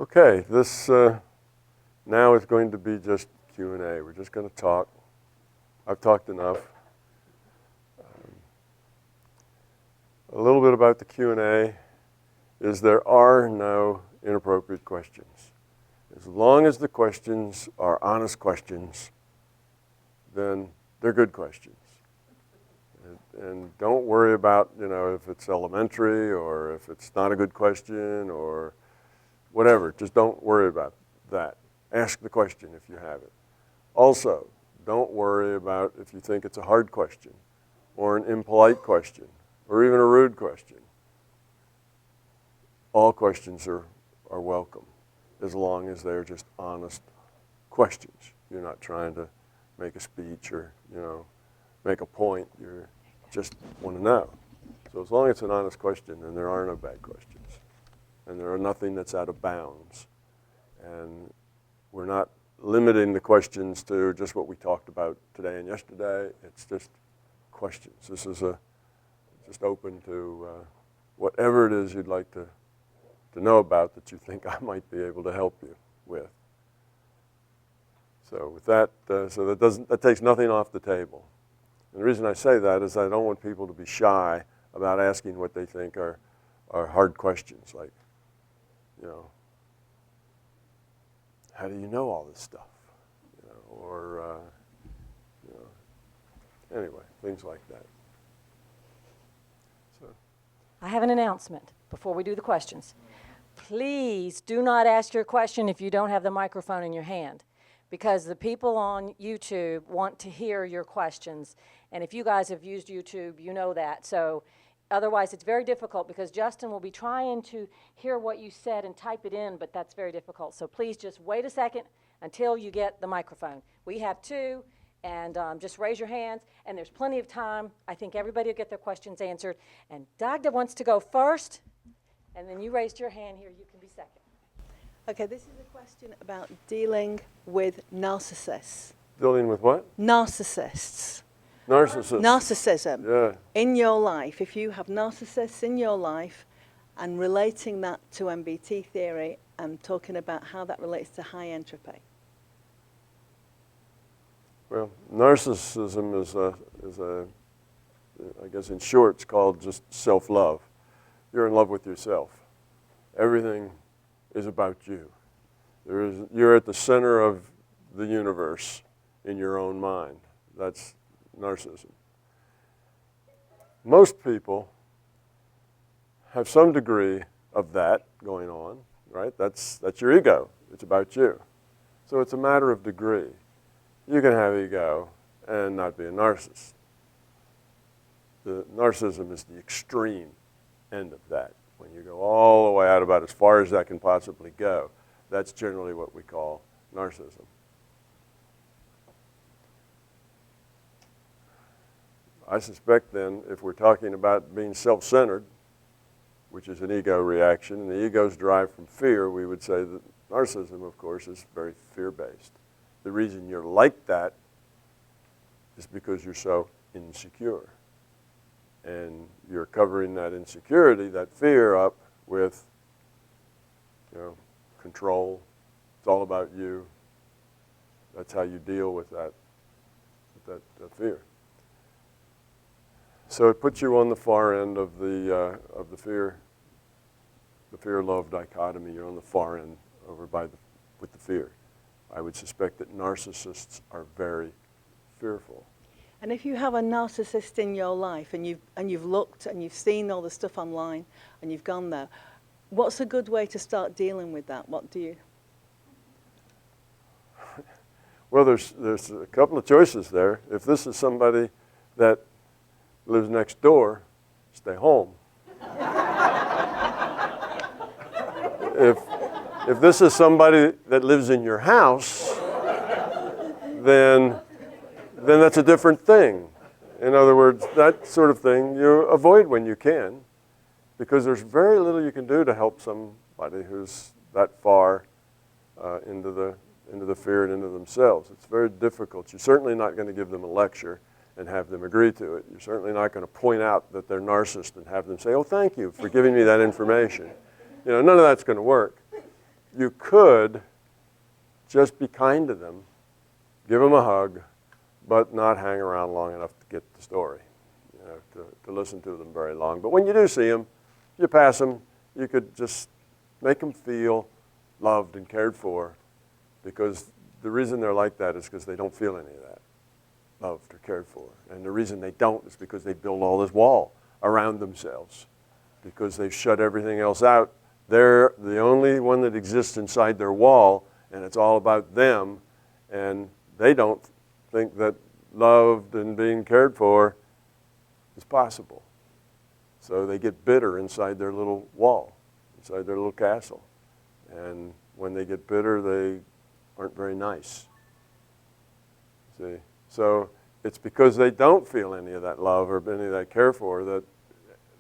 Okay, this now is going to be just Q&A. We're just going to talk. I've talked enough. A little bit about the Q&A is there are no inappropriate questions. As long as the questions are honest questions, then they're good questions. And don't worry about, if it's elementary or if it's not a good question or whatever. Just don't worry about that. Ask the question if you have it. Also, don't worry about if you think it's a hard question or an impolite question or even a rude question. All questions are welcome as long as they're just honest questions. You're not trying to make a speech or, make a point. You just want to know. So as long as it's an honest question, then there are no bad questions. And there are nothing that's out of bounds. And we're not limiting the questions to just what we talked about today and yesterday. It's just questions. This is just open to whatever it is you'd like to know about that you think I might be able to help you with. So with that, that takes nothing off the table. And the reason I say that is I don't want people to be shy about asking what they think are hard questions, like, how do you know all this stuff? Anyway, things like that. So, I have an announcement before we do the questions. Please do not ask your question if you don't have the microphone in your hand, because the people on YouTube want to hear your questions. And if you guys have used YouTube, you know that. So otherwise, it's very difficult because Justin will be trying to hear what you said and type it in, but that's very difficult. So please just wait a second until you get the microphone. We have two, and just raise your hands, and there's plenty of time. I think everybody will get their questions answered. And Daghda wants to go first, and then you raised your hand here. You can be second. Okay, this is a question about dealing with narcissists. dealing with what? Narcissists. Narcissists. Narcissism. Yeah. In your life, if you have narcissists in your life and relating that to MBT theory and talking about how that relates to high entropy. Well, narcissism is I guess in short, it's called just self-love. You're in love with yourself. Everything is about you. You're at the center of the universe in your own mind. That's narcissism. Most people have some degree of that going on, right? That's your ego. It's about you. So it's a matter of degree. You can have ego and not be a narcissist. The narcissism is the extreme end of that. When you go all the way out about as far as that can possibly go, that's generally what we call narcissism. I suspect then, if we're talking about being self-centered, which is an ego reaction, and the ego's derived from fear, we would say that narcissism, of course, is very fear-based. The reason you're like that is because you're so insecure. And you're covering that insecurity, that fear up with, control. It's all about you. That's how you deal with that fear. So it puts you on the far end of the fear-love dichotomy. You're on the far end over with the fear. I would suspect that narcissists are very fearful. And if you have a narcissist in your life and you've looked and you've seen all the stuff online and you've gone there, what's a good way to start dealing with that? What do you? Well, there's a couple of choices there. If this is somebody that lives next door, stay home. If this is somebody that lives in your house, then that's a different thing. In other words, that sort of thing you avoid when you can, because there's very little you can do to help somebody who's that far into the fear and into themselves. It's very difficult. You're certainly not going to give them a lecture and have them agree to it. You're certainly not going to point out that they're narcissists and have them say, "Oh, thank you for giving me that information." None of that's going to work. you could just be kind to them, give them a hug, but not hang around long enough to get the story, you know, to listen to them very long. But when you do see them, you pass them, you could just make them feel loved and cared for, because the reason they're like that is because they don't feel any of that, loved or cared for. And the reason they don't is because they build all this wall around themselves, because they've shut everything else out. They're the only one that exists inside their wall, and it's all about them, and they don't think that loved and being cared for is possible. So they get bitter inside their little wall, inside their little castle. And when they get bitter, they aren't very nice. See? So it's because they don't feel any of that love or any of that care for that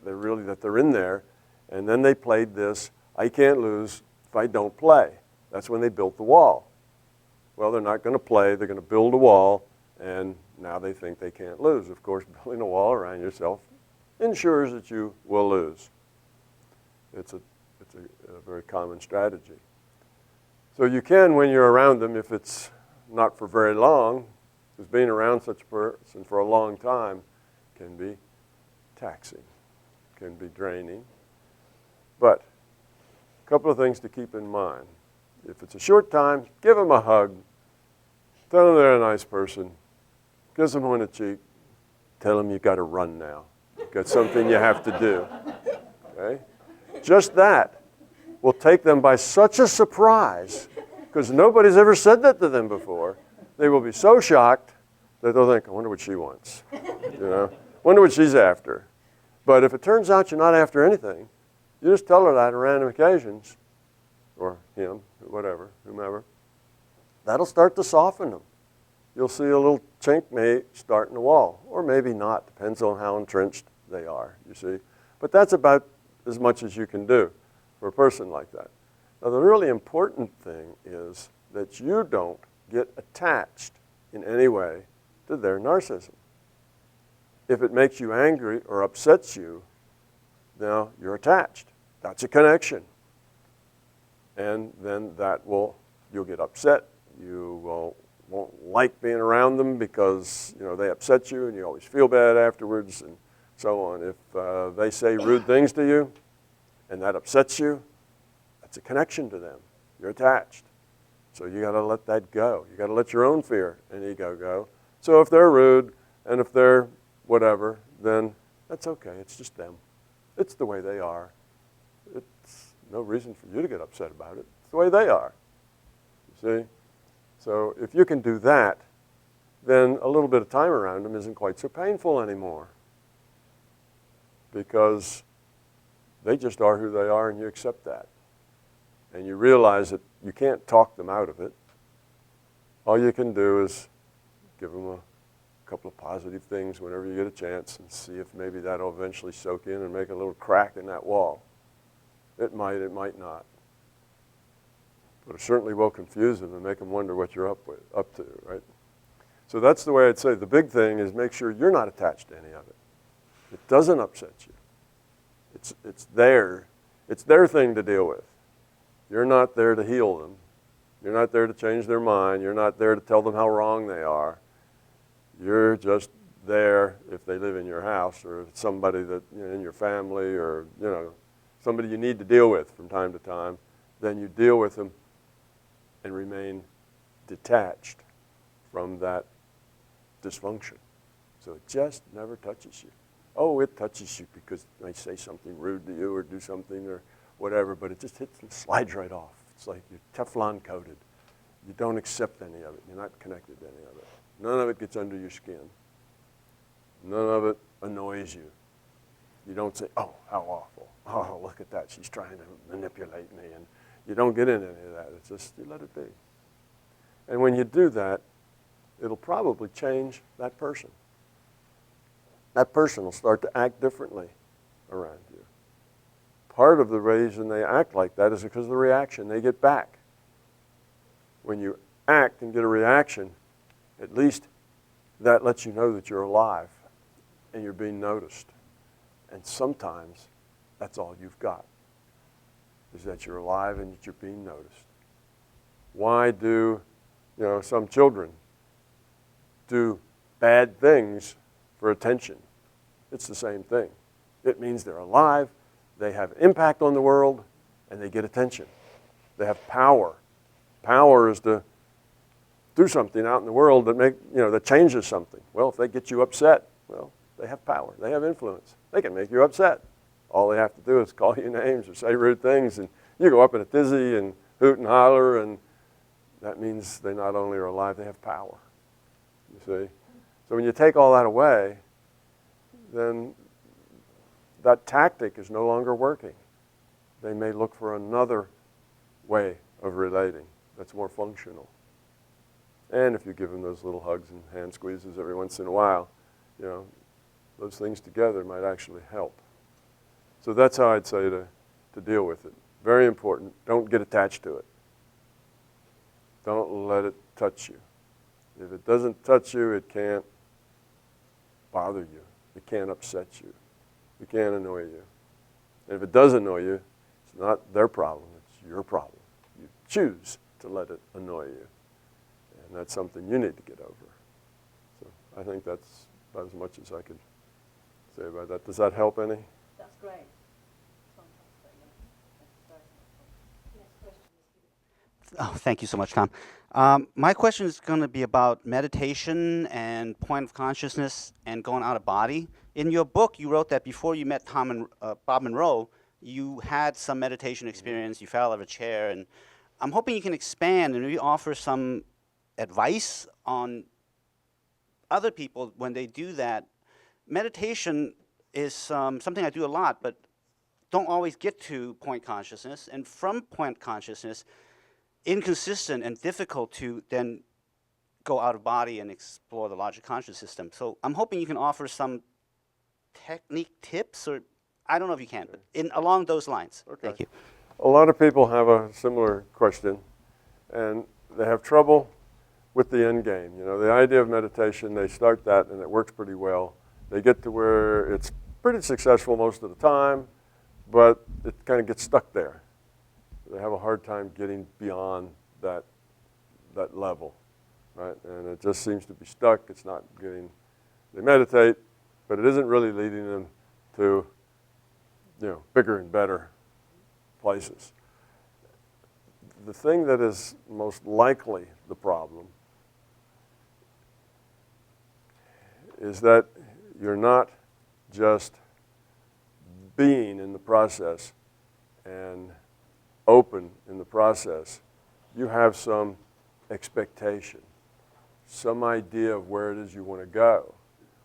they're in there. And then they played this, I can't lose if I don't play. That's when they built the wall. Well, they're not going to play. They're going to build a wall, and now they think they can't lose. Of course, building a wall around yourself ensures that you will lose. It's a very common strategy. So you can, when you're around them, if it's not for very long, because being around such a person for a long time can be taxing, can be draining. But a couple of things to keep in mind. If it's a short time, give them a hug. Tell them they're a nice person. Kiss them on the cheek. Tell them you've got to run now. You've got something you have to do. Okay? Just that will take them by such a surprise, because nobody's ever said that to them before. They will be so shocked that they'll think, I wonder what she wants. You know? Wonder what she's after. But if it turns out you're not after anything, you just tell her that on random occasions, or him, whatever, whomever, that'll start to soften them. You'll see a little chink may start in the wall, or maybe not, depends on how entrenched they are, you see. But that's about as much as you can do for a person like that. Now, the really important thing is that you don't get attached in any way to their narcissism. If it makes you angry or upsets you, now you're attached. That's a connection. And then you'll get upset. You won't like being around them because, you know, they upset you and you always feel bad afterwards and so on. If they say rude things to you and that upsets you, that's a connection to them. You're attached. So you got to let that go. You got to let your own fear and ego go. So if they're rude and if they're whatever, then that's okay. It's just them. It's the way they are. It's no reason for you to get upset about it. It's the way they are. You see? So if you can do that, then a little bit of time around them isn't quite so painful anymore, because they just are who they are and you accept that. And you realize that you can't talk them out of it. All you can do is give them a couple of positive things whenever you get a chance and see if maybe that'll eventually soak in and make a little crack in that wall. It might not. But it certainly will confuse them and make them wonder what you're up to, right? So that's the way I'd say. The big thing is make sure you're not attached to any of it. It doesn't upset you. It's their thing to deal with. You're not there to heal them. You're not there to change their mind. You're not there to tell them how wrong they are. You're just there if they live in your house, or if it's somebody that, you know, in your family, or, you know, somebody you need to deal with from time to time. Then you deal with them and remain detached from that dysfunction. So it just never touches you. Oh, it touches you because they say something rude to you or do something or whatever, but it just hits and slides right off. It's like you're Teflon coated. You don't accept any of it. You're not connected to any of it. None of it gets under your skin. None of it annoys you. You don't say, oh, how awful. Oh, look at that. She's trying to manipulate me. And you don't get into any of that. It's just, you let it be. And when you do that, it'll probably change that person. That person will start to act differently around you. Part of the reason they act like that is because of the reaction they get back. When you act and get a reaction, at least that lets you know that you're alive and you're being noticed. And sometimes that's all you've got. is that you're alive and that you're being noticed. Why do, some children do bad things for attention? It's the same thing. It means they're alive, they have impact on the world, and they get attention. They have power. Power is to do something out in the world that changes something. Well, if they get you upset, well, they have power. They have influence. They can make you upset. All they have to do is call you names or say rude things, and you go up in a tizzy and hoot and holler, and that means they not only are alive, they have power. You see? So when you take all that away, then that tactic is no longer working. They may look for another way of relating that's more functional. And if you give them those little hugs and hand squeezes every once in a while, those things together might actually help. So that's how I'd say to deal with it. Very important. Don't get attached to it. Don't let it touch you. If it doesn't touch you, it can't bother you. It can't upset you. It can't annoy you. And if it does annoy you, it's not their problem, it's your problem. You choose to let it annoy you. And that's something you need to get over. So I think that's about as much as I could say about that. Does that help any? That's great. Oh, thank you so much, Tom. My question is going to be about meditation and point of consciousness and going out of body. In your book, you wrote that before you met Bob Monroe, you had some meditation experience, you fell out of a chair, and I'm hoping you can expand and maybe offer some advice on other people when they do that. Meditation is something I do a lot, but don't always get to point consciousness, and from point consciousness, inconsistent and difficult to then go out of body and explore the larger conscious system. So I'm hoping you can offer some technique tips, or I don't know if you can, but along those lines. Okay. Thank you. A lot of people have a similar question, and they have trouble with the end game. The idea of meditation, they start that and it works pretty well. They get to where it's pretty successful most of the time, but it kind of gets stuck there. They have a hard time getting beyond that level, right? And it just seems to be stuck. It's not getting, they meditate, but it isn't really leading them to, bigger and better places. The thing that is most likely the problem is that you're not just being in the process and open in the process. You have some expectation, some idea of where it is you want to go,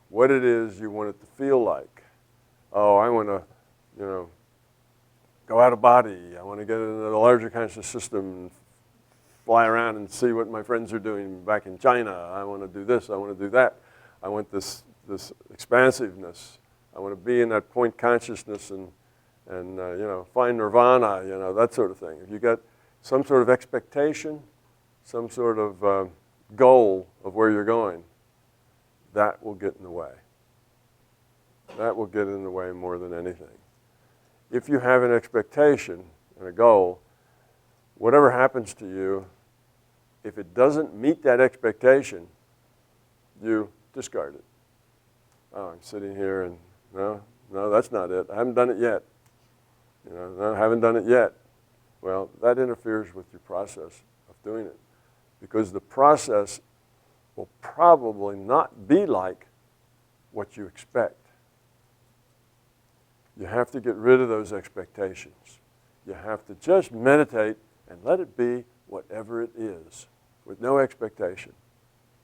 what it is you want it to feel like. Oh, I want to, go out of body. I want to get into the larger conscious system and fly around and see what my friends are doing back in China. I want to do this. I want to do that. I want this expansiveness. I want to be in that point consciousness and find nirvana, that sort of thing. If you got some sort of expectation, some sort of goal of where you're going, that will get in the way. That will get in the way more than anything. If you have an expectation and a goal, whatever happens to you, if it doesn't meet that expectation, you discard it. Oh, I'm sitting here and no, that's not it. I haven't done it yet. No, I haven't done it yet. Well, that interferes with your process of doing it, because the process will probably not be like what you expect. You have to get rid of those expectations. You have to just meditate and let it be whatever it is, with no expectation,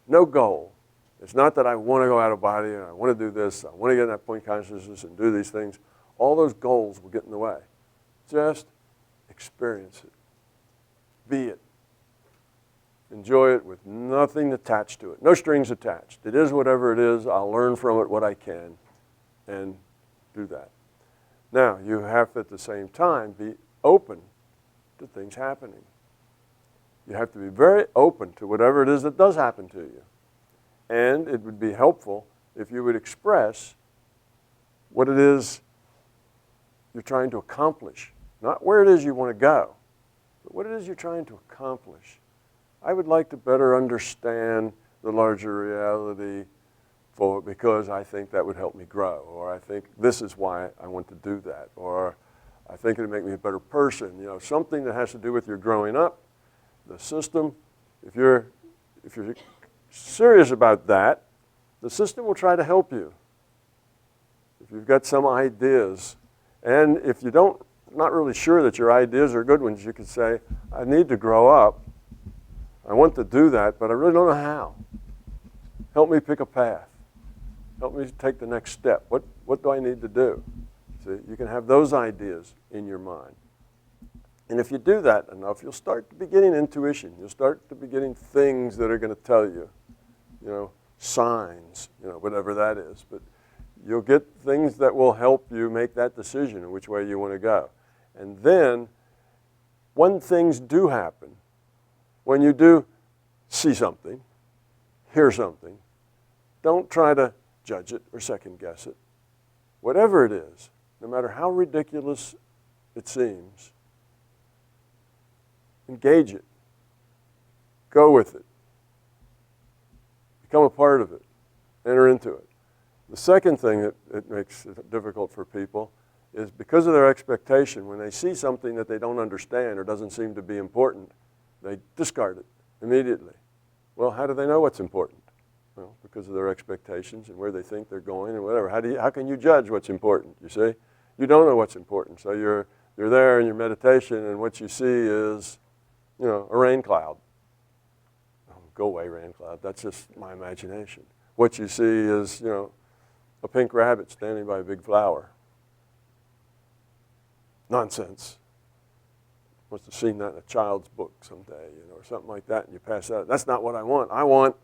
no goal. It's not that I want to go out of body and I want to do this, I want to get in that point consciousness and do these things. All those goals will get in the way. Just experience it. Be it. Enjoy it with nothing attached to it. No strings attached. It is whatever it is. I'll learn from it what I can and do that. Now, you have to, at the same time, be open to things happening. You have to be very open to whatever it is that does happen to you. And it would be helpful if you would express what it is you're trying to accomplish Not where it is you want to go, but what it is you're trying to accomplish. I would like to better understand the larger reality because I think that would help me grow, or I think this is why I want to do that, or I think it would make me a better person. You know, something that has to do with your growing up, the system. If you're serious about that, the system will try to help you. If you've got some ideas, and if you not really sure that your ideas are good ones, you could say, I need to grow up. I want to do that, but I really don't know how. Help me pick a path. Help me take the next step. What do I need to do? See, you can have those ideas in your mind. And if you do that enough, you'll start to be getting intuition. You'll start to be getting things that are going to tell you, you know, signs, you know, whatever that is. But you'll get things that will help you make that decision in which way you want to go. And then, when things do happen, when you do see something, hear something, don't try to judge it or second guess it. Whatever it is, no matter how ridiculous it seems, engage it. Go with it. Become a part of it. Enter into it. The second thing that it makes it difficult for people is because of their expectation, when they see something that they don't understand or doesn't seem to be important, they discard it immediately. Well, how do they know what's important? Well, because of their expectations and where they think they're going and whatever. How can you judge what's important, you see? You don't know what's important. So you're there in your meditation and what you see is, you know, a rain cloud. Oh, go away, rain cloud. That's just my imagination. What you see is, you know, a pink rabbit standing by a big flower. Nonsense. Must have seen that in a child's book someday, you know, or something like that, and you pass out. That's not what I want. I want,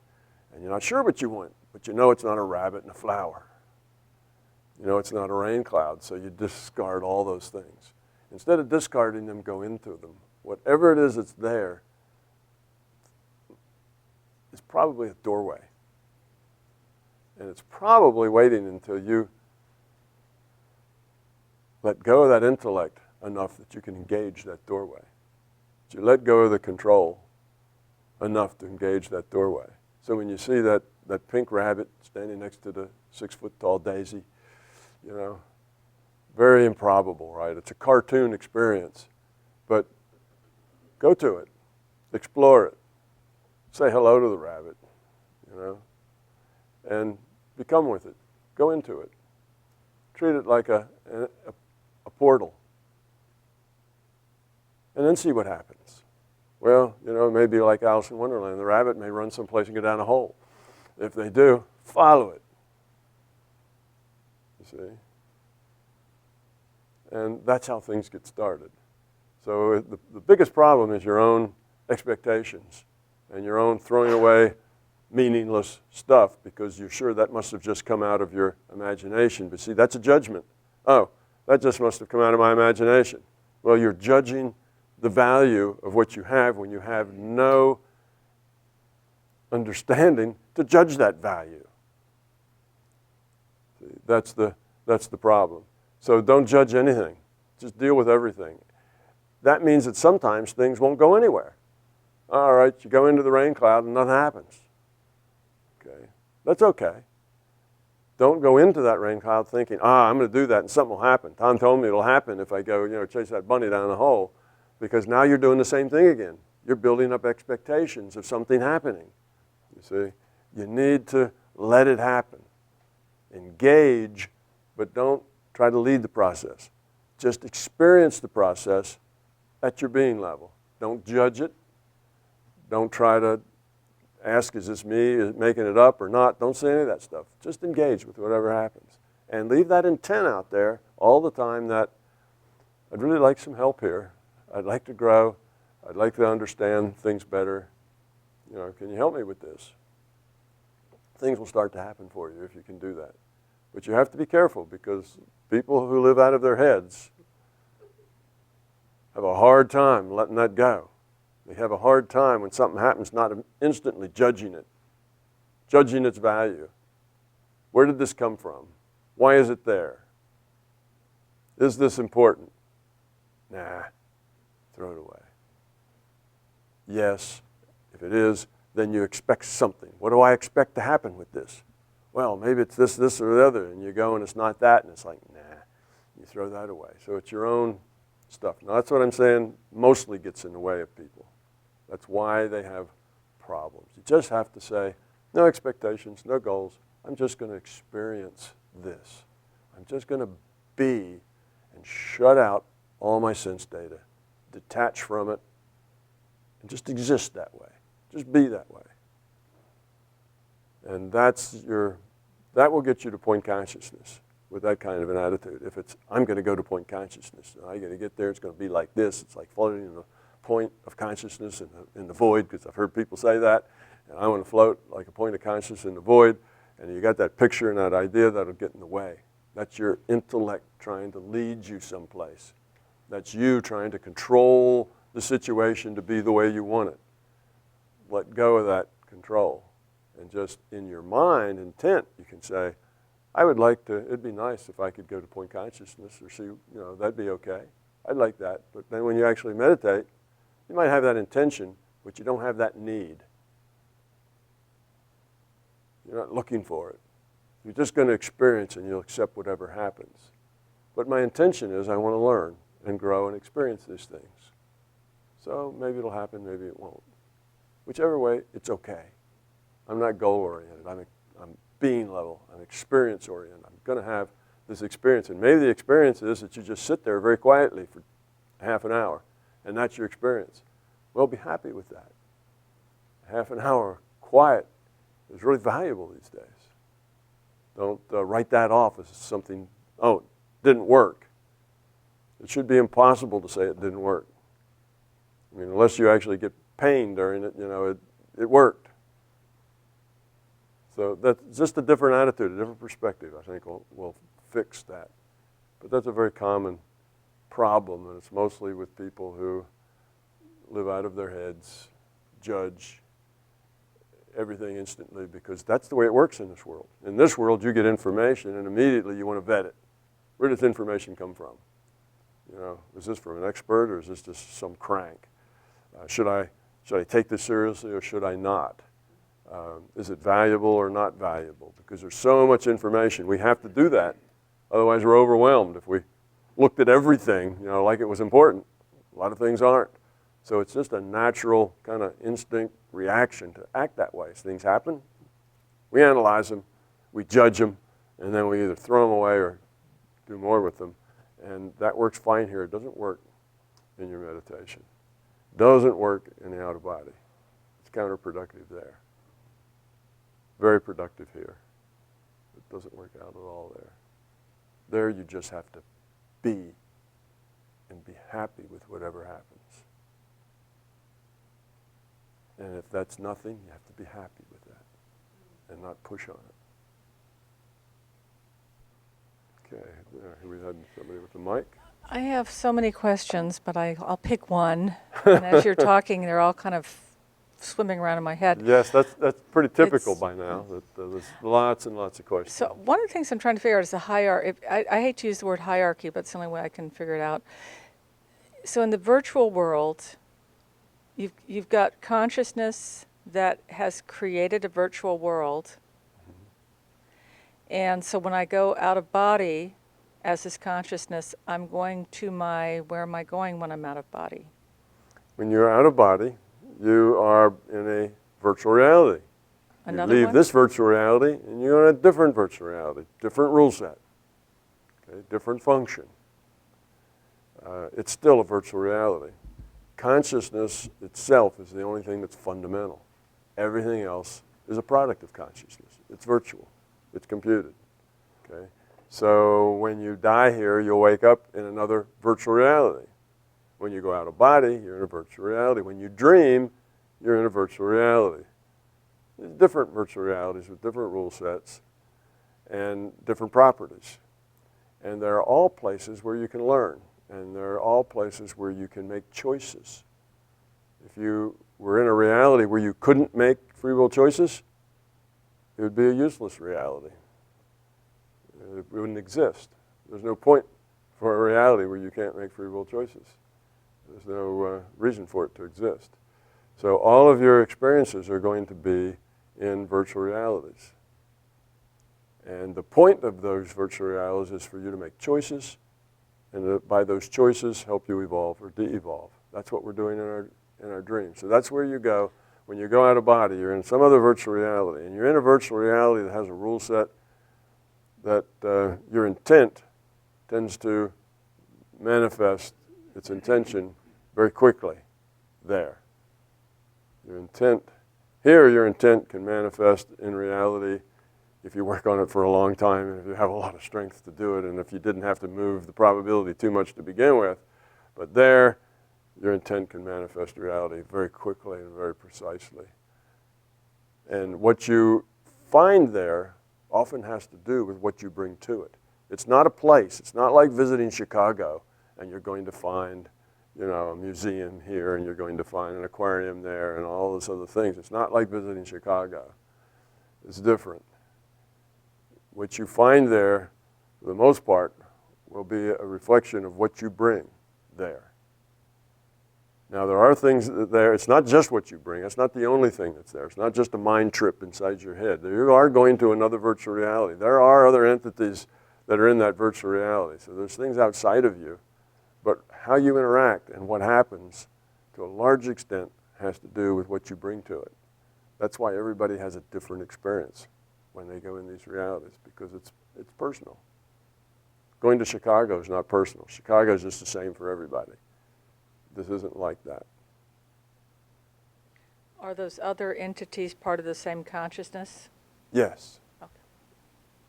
and you're not sure what you want, but you know it's not a rabbit and a flower. You know it's not a rain cloud, so you discard all those things. Instead of discarding them, go into them. Whatever it is that's there is probably a doorway. And it's probably waiting until you let go of that intellect enough that you can engage that doorway. That you let go of the control enough to engage that doorway. So when you see that pink rabbit standing next to the 6-foot-tall daisy, you know, very improbable, right? It's a cartoon experience. But go to it. Explore it. Say hello to the rabbit, you know, and become with it. Go into it. Treat it like a portal. And then see what happens. Well, you know, maybe like Alice in Wonderland. The rabbit may run someplace and go down a hole. If they do, follow it. You see? And that's how things get started. So the biggest problem is your own expectations and your own throwing away meaningless stuff because you're sure that must have just come out of your imagination. But see, that's a judgment. Oh, that just must have come out of my imagination. Well, you're judging the value of what you have when you have no understanding to judge that value. See, that's the problem. So don't judge anything. Just deal with everything. That means that sometimes things won't go anywhere. All right, you go into the rain cloud and nothing happens. Okay, that's okay. Don't go into that rain cloud thinking, I'm going to do that and something will happen. Tom told me it'll happen if I go, you know, chase that bunny down the hole. Because now you're doing the same thing again. You're building up expectations of something happening. You see, you need to let it happen. Engage, but don't try to lead the process. Just experience the process at your being level. Don't judge it. Don't try to ask, is this me, is it making it up or not? Don't say any of that stuff. Just engage with whatever happens. And leave that intent out there all the time that I'd really like some help here. I'd like to grow. I'd like to understand things better. You know, can you help me with this? Things will start to happen for you if you can do that. But you have to be careful because people who live out of their heads have a hard time letting that go. They have a hard time when something happens not instantly judging it, judging its value. Where did this come from? Why is it there? Is this important? Nah, throw it away. Yes, if it is, then you expect something. What do I expect to happen with this? Well, maybe it's this, this, or the other, and you go and it's not that, and it's like, nah, you throw that away. So it's your own stuff. Now, that's what I'm saying mostly gets in the way of people. That's why they have problems. You just have to say, no expectations, no goals. I'm just going to experience this. I'm just going to be and shut out all my sense data, detach from it, and just exist that way. Just be that way. And that will get you to point consciousness with that kind of an attitude. If it's, I'm going to go to point consciousness, I'm going to get there, it's going to be like this. It's like floating in the point of consciousness in the void, because I've heard people say that. And I want to float like a point of consciousness in the void. And you got that picture and that idea that'll get in the way. That's your intellect trying to lead you someplace. That's you trying to control the situation to be the way you want it. Let go of that control. And just in your mind, intent, you can say, I would like to, it'd be nice if I could go to point consciousness or see, that'd be okay. I'd like that. But then when you actually meditate, you might have that intention, but you don't have that need. You're not looking for it. You're just going to experience and you'll accept whatever happens. But my intention is I want to learn and grow and experience these things. So maybe it'll happen, maybe it won't. Whichever way, it's okay. I'm not goal-oriented. I'm being level. I'm experience-oriented. I'm going to have this experience. And maybe the experience is that you just sit there very quietly for half an hour, and that's your experience. Well, be happy with that. Half an hour quiet is really valuable these days. Don't write that off as something, oh, it didn't work. It should be impossible to say it didn't work. I mean, unless you actually get pain during it, it worked. So that's just a different attitude, a different perspective, I think will fix that. But that's a very common problem, and it's mostly with people who live out of their heads, judge everything instantly, because that's the way it works in this world. In this world, you get information, and immediately you want to vet it. Where does information come from? Is this from an expert, or is this just some crank? Should I take this seriously, or should I not? Is it valuable or not valuable? Because there's so much information. We have to do that. Otherwise, we're overwhelmed. If we looked at everything, like it was important, a lot of things aren't. So it's just a natural kind of instinct reaction to act that way. As things happen, we analyze them, we judge them, and then we either throw them away or do more with them. And that works fine here. It doesn't work in your meditation. It doesn't work in the outer body. It's counterproductive there. Very productive here. It doesn't work out at all there. There you just have to be and be happy with whatever happens. And if that's nothing, you have to be happy with that and not push on it. Okay, here we had somebody with the mic. I have so many questions, but I'll pick one. And as you're talking, they're all kind of swimming around in my head. Yes, that's pretty typical by now. That there's lots and lots of questions. So one of the things I'm trying to figure out is the hierarchy. I hate to use the word hierarchy, but it's the only way I can figure it out. So in the virtual world, you've got consciousness that has created a virtual world. And so when I go out of body as this consciousness, I'm going to where am I going when I'm out of body? When you're out of body, you are in a virtual reality. Another you leave one? this virtual reality and you're in a different virtual reality, different rule set, okay, different function. It's still a virtual reality. Consciousness itself is the only thing that's fundamental. Everything else is a product of consciousness. It's virtual. It's computed. Okay? So when you die here, you'll wake up in another virtual reality. When you go out of body, you're in a virtual reality. When you dream, you're in a virtual reality. There's different virtual realities with different rule sets and different properties. And they're all places where you can learn. And they're all places where you can make choices. If you were in a reality where you couldn't make free will choices, it would be a useless reality. It wouldn't exist. There's no point for a reality where you can't make free will choices. There's no reason for it to exist. So all of your experiences are going to be in virtual realities. And the point of those virtual realities is for you to make choices, and by those choices help you evolve or de-evolve. That's what we're doing in our dreams. So that's where you go. When you go out of body, you're in some other virtual reality, and you're in a virtual reality that has a rule set that your intent tends to manifest its intention very quickly there. Your intent, here your intent can manifest in reality if you work on it for a long time and if you have a lot of strength to do it and if you didn't have to move the probability too much to begin with. But there, your intent can manifest reality very quickly and very precisely. And what you find there often has to do with what you bring to it. It's not a place. It's not like visiting Chicago and you're going to find, you know, a museum here and you're going to find an aquarium there and all those other things. It's not like visiting Chicago. It's different. What you find there, for the most part, will be a reflection of what you bring there. Now, there are things that there, it's not just what you bring. It's not the only thing that's there. It's not just a mind trip inside your head. You are going to another virtual reality. There are other entities that are in that virtual reality. So there's things outside of you. But how you interact and what happens, to a large extent, has to do with what you bring to it. That's why everybody has a different experience when they go in these realities, because it's personal. Going to Chicago is not personal. Chicago is just the same for everybody. This isn't like that. Are those other entities part of the same consciousness? Yes. Okay.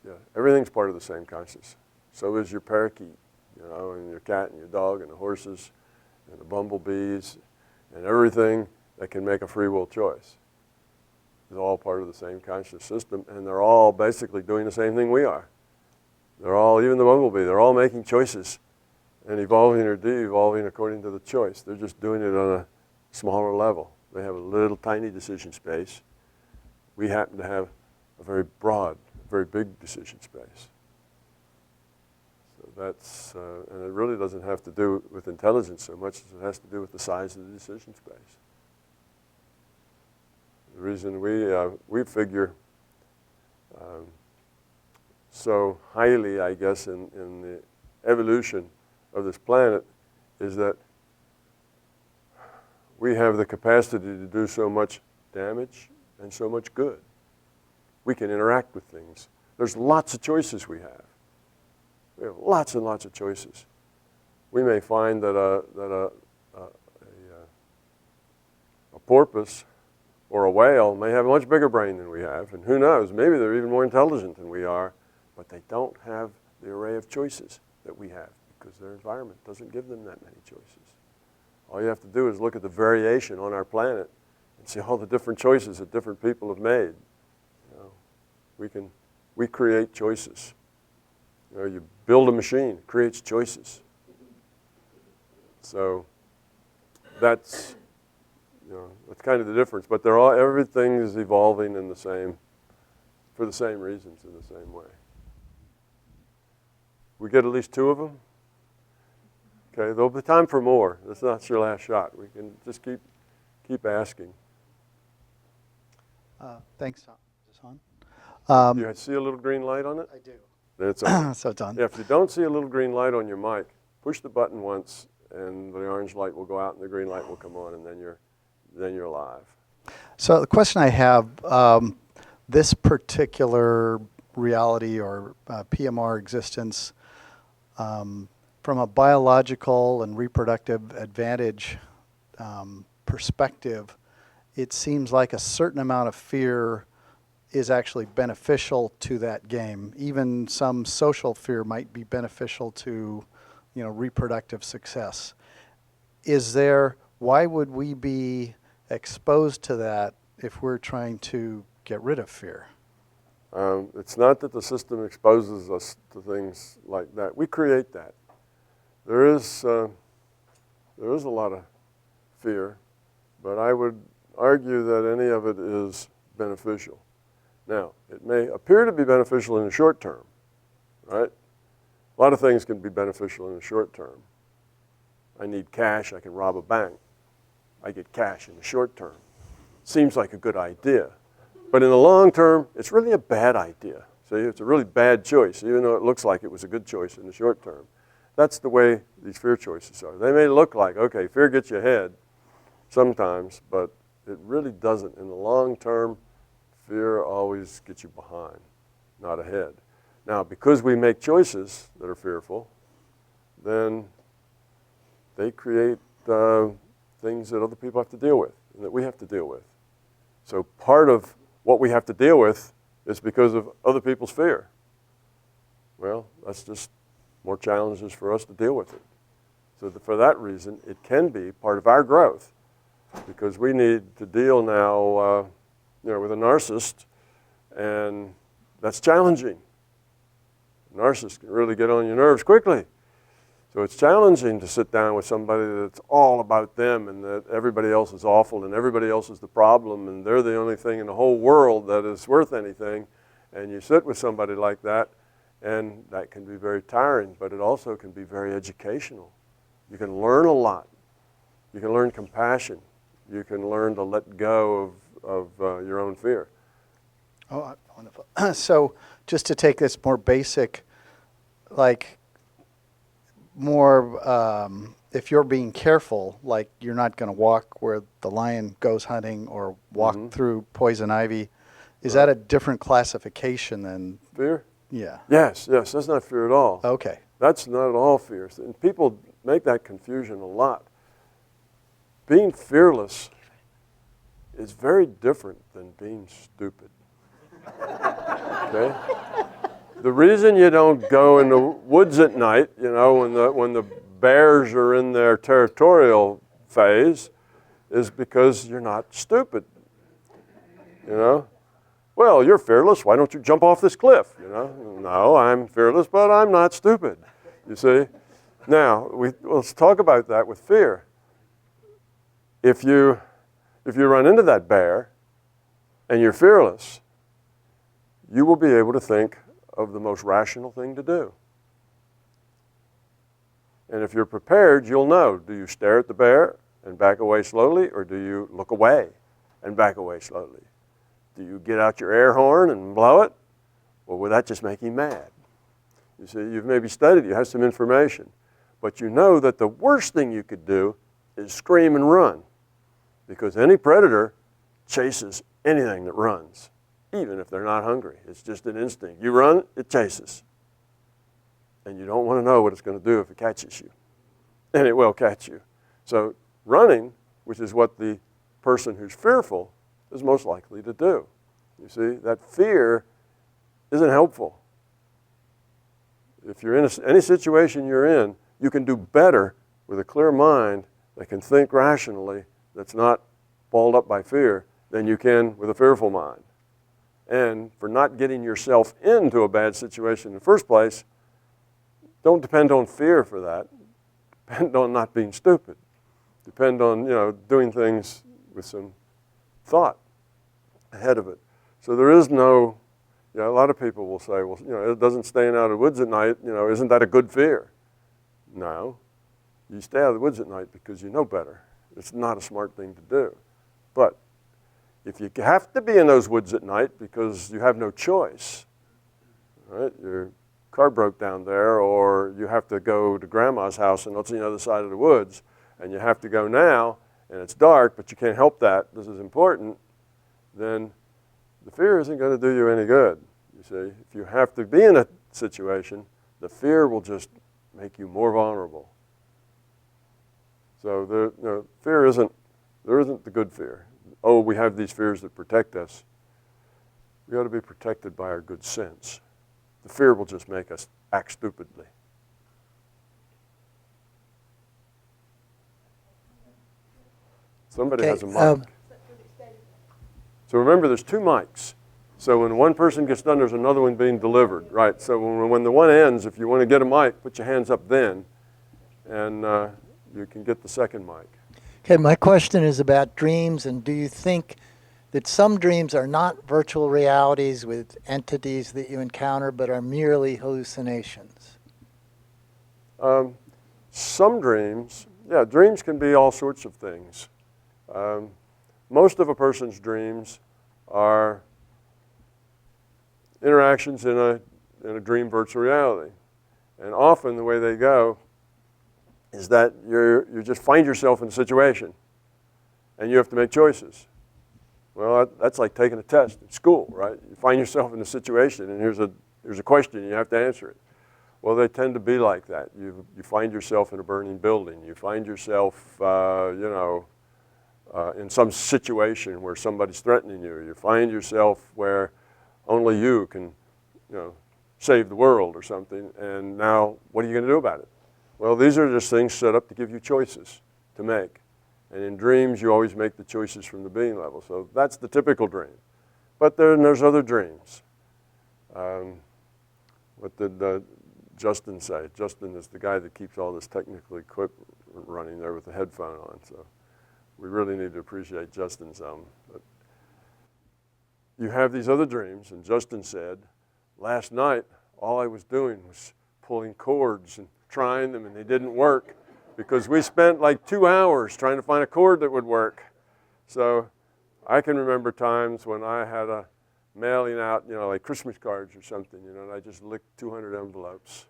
Yeah, everything's part of the same consciousness. So is your parakeet, you know, and your cat and your dog and the horses and the bumblebees and everything that can make a free will choice. Is all part of the same conscious system, and they're all basically doing the same thing we are. They're all, even the bumblebee, they're all making choices and evolving or de-evolving according to the choice. They're just doing it on a smaller level. They have a little tiny decision space. We happen to have a very broad, very big decision space. So that's, and it really doesn't have to do with intelligence so much as it has to do with the size of the decision space. The reason we figure so highly, I guess, in the evolution of this planet is that we have the capacity to do so much damage and so much good. We can interact with things. There's lots of choices we have. We have lots and lots of choices. We may find that a porpoise or a whale may have a much bigger brain than we have, and who knows, maybe they're even more intelligent than we are, but they don't have the array of choices that we have because their environment doesn't give them that many choices. All you have to do is look at the variation on our planet and see all the different choices that different people have made. You know, we create choices. You know, you build a machine, it creates choices. So that's, you know, that's kind of the difference. But they're all, everything is evolving in the same, for the same reasons in the same way. We get at least 2 of them. Okay, there'll be time for more. That's not your last shot. We can just keep asking. Thanks, Tom. Is this on? Do you see a little green light on it? I do. Then it's on. So it's on. Yeah, if you don't see a little green light on your mic, push the button once, and the orange light will go out, and the green light will come on, and then you're live. So the question I have, this particular reality or PMR existence, from a biological and reproductive advantage perspective, it seems like a certain amount of fear is actually beneficial to that game. Even some social fear might be beneficial to, you know, reproductive success. Why would we be exposed to that if we're trying to get rid of fear? It's not that the system exposes us to things like that. We create that. There is a lot of fear, but I would argue that any of it is beneficial. Now, it may appear to be beneficial in the short term, right? A lot of things can be beneficial in the short term. I need cash, I can rob a bank. I get cash in the short term. Seems like a good idea. But in the long term, it's really a bad idea. So it's a really bad choice, even though it looks like it was a good choice in the short term. That's the way these fear choices are. They may look like, okay, fear gets you ahead sometimes, but it really doesn't. In the long term, fear always gets you behind, not ahead. Now, because we make choices that are fearful, then they create things that other people have to deal with and that we have to deal with. So part of what we have to deal with is because of other people's fear. Well, that's just more challenges for us to deal with it. So for that reason, it can be part of our growth, because we need to deal now with a narcissist, and that's challenging. Narcissists can really get on your nerves quickly. So it's challenging to sit down with somebody that's all about them and that everybody else is awful and everybody else is the problem and they're the only thing in the whole world that is worth anything. And you sit with somebody like that, and that can be very tiring, but it also can be very educational. You can learn a lot. You can learn compassion. You can learn to let go of your own fear. Oh, wonderful. So just to take this more basic, like more, if you're being careful, like you're not going to walk where the lion goes hunting or walk through poison ivy, is that a different classification than fear? Yeah. Yes, that's not fear at all. Okay. That's not at all fear. And people make that confusion a lot. Being fearless is very different than being stupid. Okay? The reason you don't go in the woods at night, when the bears are in their territorial phase, is because you're not stupid. Well, you're fearless. Why don't you jump off this cliff? No, I'm fearless, but I'm not stupid. You see? Now, let's talk about that with fear. If you run into that bear and you're fearless, you will be able to think of the most rational thing to do. And if you're prepared, you'll know, do you stare at the bear and back away slowly, or do you look away and back away slowly? Do you get out your air horn and blow it, or will that just make him mad? You see, you've maybe studied, you have some information, but you know that the worst thing you could do is scream and run, because any predator chases anything that runs, even if they're not hungry. It's just an instinct. You run, it chases. And you don't want to know what it's going to do if it catches you. And it will catch you. So running, which is what the person who's fearful is most likely to do. You see, that fear isn't helpful. If you're in any situation you're in, you can do better with a clear mind that can think rationally, that's not balled up by fear, than you can with a fearful mind. And for not getting yourself into a bad situation in the first place, don't depend on fear for that. Depend on not being stupid. Depend on, doing things with some thought ahead of it. So there is no, a lot of people will say, well, it doesn't staying out of the woods at night, isn't that a good fear? No. You stay out of the woods at night because you know better. It's not a smart thing to do. But if you have to be in those woods at night because you have no choice, right? Your car broke down there, or you have to go to grandma's house and it's on the other side of the woods, and you have to go now, and it's dark, but you can't help that, this is important, then the fear isn't going to do you any good. You see, if you have to be in a situation, the fear will just make you more vulnerable. So there isn't the good fear. Oh, we have these fears that protect us. We ought to be protected by our good sense. The fear will just make us act stupidly. Somebody has a mic. So remember, there's two mics. So when one person gets done, there's another one being delivered, right? So when the one ends, if you want to get a mic, put your hands up then, and you can get the second mic. Okay, my question is about dreams, and do you think that some dreams are not virtual realities with entities that you encounter, but are merely hallucinations? Some dreams, yeah, dreams can be all sorts of things. Most of a person's dreams are interactions in a dream virtual reality. And often the way they go is that you just find yourself in a situation and you have to make choices. Well, that's like taking a test at school, right? You find yourself in a situation and here's a question and you have to answer it. Well, they tend to be like that. You find yourself in a burning building. You find yourself, in some situation where somebody's threatening you. You find yourself where only you can, save the world or something. And now, what are you going to do about it? Well, these are just things set up to give you choices to make. And in dreams, you always make the choices from the being level. So that's the typical dream. But then there's other dreams. What did Justin say? Justin is the guy that keeps all this technical equipment running there with the headphone on. So we really need to appreciate Justin some. But you have these other dreams, and Justin said, last night, all I was doing was pulling cords and trying them, and they didn't work because we spent like 2 hours trying to find a cord that would work. So I can remember times when I had a mailing out, like Christmas cards or something, and I just licked 200 envelopes.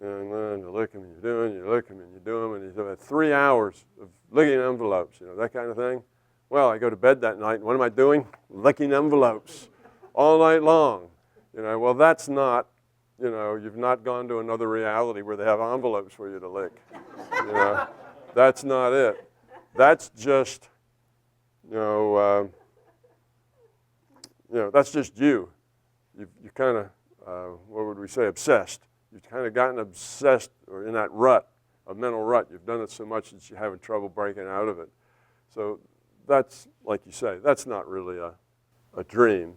And then you lick them, and you do them, you lick them, and you do them, and you have 3 hours of licking envelopes, that kind of thing. Well, I go to bed that night, and what am I doing? Licking envelopes all night long. Well, that's not, you've not gone to another reality where they have envelopes for you to lick. That's not it. That's just, that's just you. You kind of, what would we say, obsessed. You've kind of gotten obsessed or in that rut, a mental rut. You've done it so much that you're having trouble breaking out of it. So that's, like you say, that's not really a dream.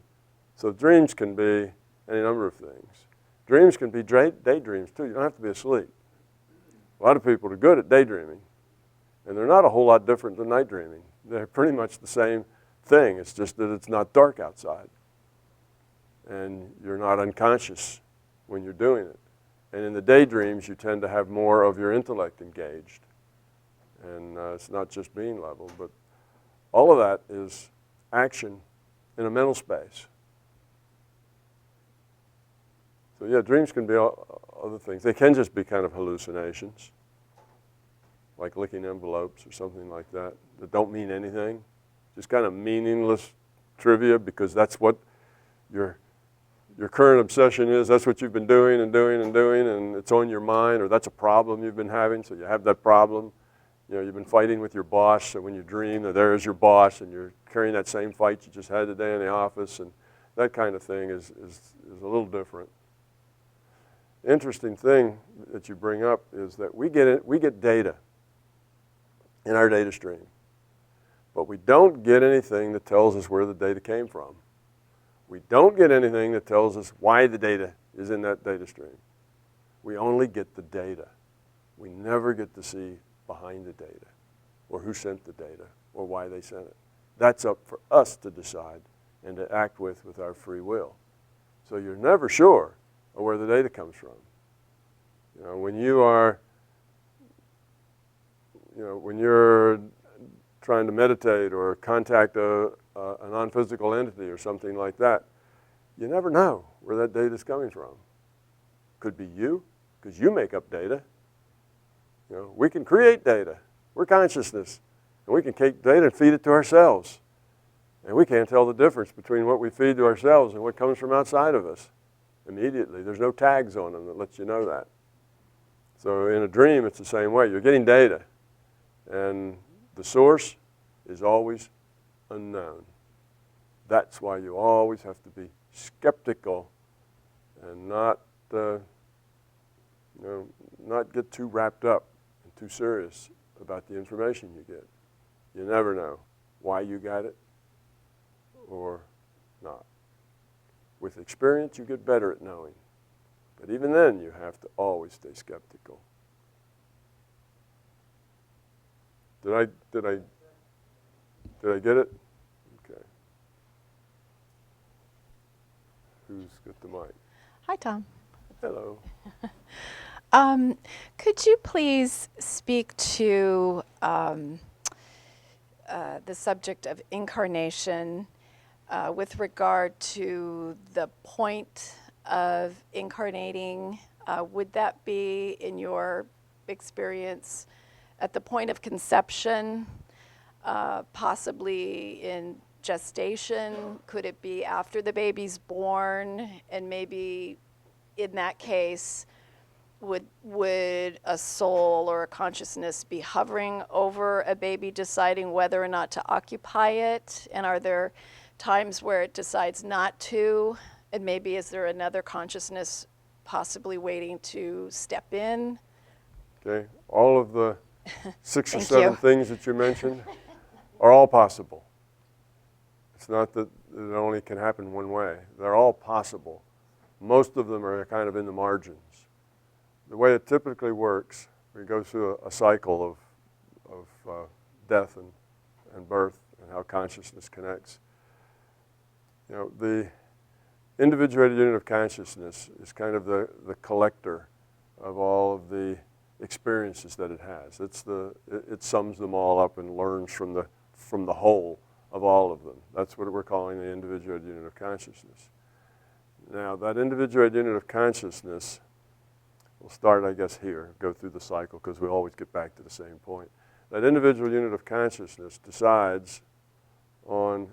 So dreams can be any number of things. Dreams can be daydreams too. You don't have to be asleep. A lot of people are good at daydreaming, and they're not a whole lot different than night dreaming. They're pretty much the same thing. It's just that it's not dark outside, and you're not unconscious when you're doing it. And in the daydreams, you tend to have more of your intellect engaged. And it's not just being level, but all of that is action in a mental space. So yeah, dreams can be other things. They can just be kind of hallucinations, like licking envelopes or something like that don't mean anything. Just kind of meaningless trivia because that's what your current obsession is. That's what you've been doing and doing and doing, and it's on your mind, or that's a problem you've been having, so you have that problem. You've been fighting with your boss, so when you dream that there is your boss and you're carrying that same fight you just had today in the office, and that kind of thing is a little different. Interesting thing that you bring up is that we get data in our data stream, but we don't get anything that tells us where the data came from. We don't get anything that tells us why the data is in that data stream. We only get the data. We never get to see behind the data, or who sent the data, or why they sent it. That's up for us to decide and to act with our free will. So you're never sure of where the data comes from. When you're trying to meditate or contact a non-physical entity or something like that, you never know where that data is coming from. Could be you, because you make up data. We can create data. We're consciousness, and we can take data and feed it to ourselves. And we can't tell the difference between what we feed to ourselves and what comes from outside of us immediately. There's no tags on them that lets you know that. So in a dream, it's the same way. You're getting data, and the source is always unknown. That's why you always have to be skeptical and not get too wrapped up and too serious about the information you get. You never know why you got it or not. With experience, you get better at knowing. But even then, you have to always stay skeptical. Did I get it? Okay. Who's got the mic? Hi, Tom. Hello. Could you please speak to the subject of incarnation with regard to the point of incarnating? Would that be, in your experience, at the point of conception, possibly in gestation? Could it be after the baby's born? And maybe in that case, would a soul or a consciousness be hovering over a baby, deciding whether or not to occupy it? And are there times where it decides not to? And maybe is there another consciousness possibly waiting to step in? Okay, all of the 6 or Thank 7 you. things that you mentioned are all possible. It's not that it only can happen one way. They're all possible. Most of them are kind of in the margins. The way it typically works, we go through a cycle of death and birth and how consciousness connects. You know, the individuated unit of consciousness is kind of the collector of all of the experiences that it has. It sums them all up and learns from the whole of all of them. That's what we're calling the individuated unit of consciousness. Now, that individuated unit of consciousness, we'll start, I guess, here, go through the cycle, because we always get back to the same point. That individual unit of consciousness decides on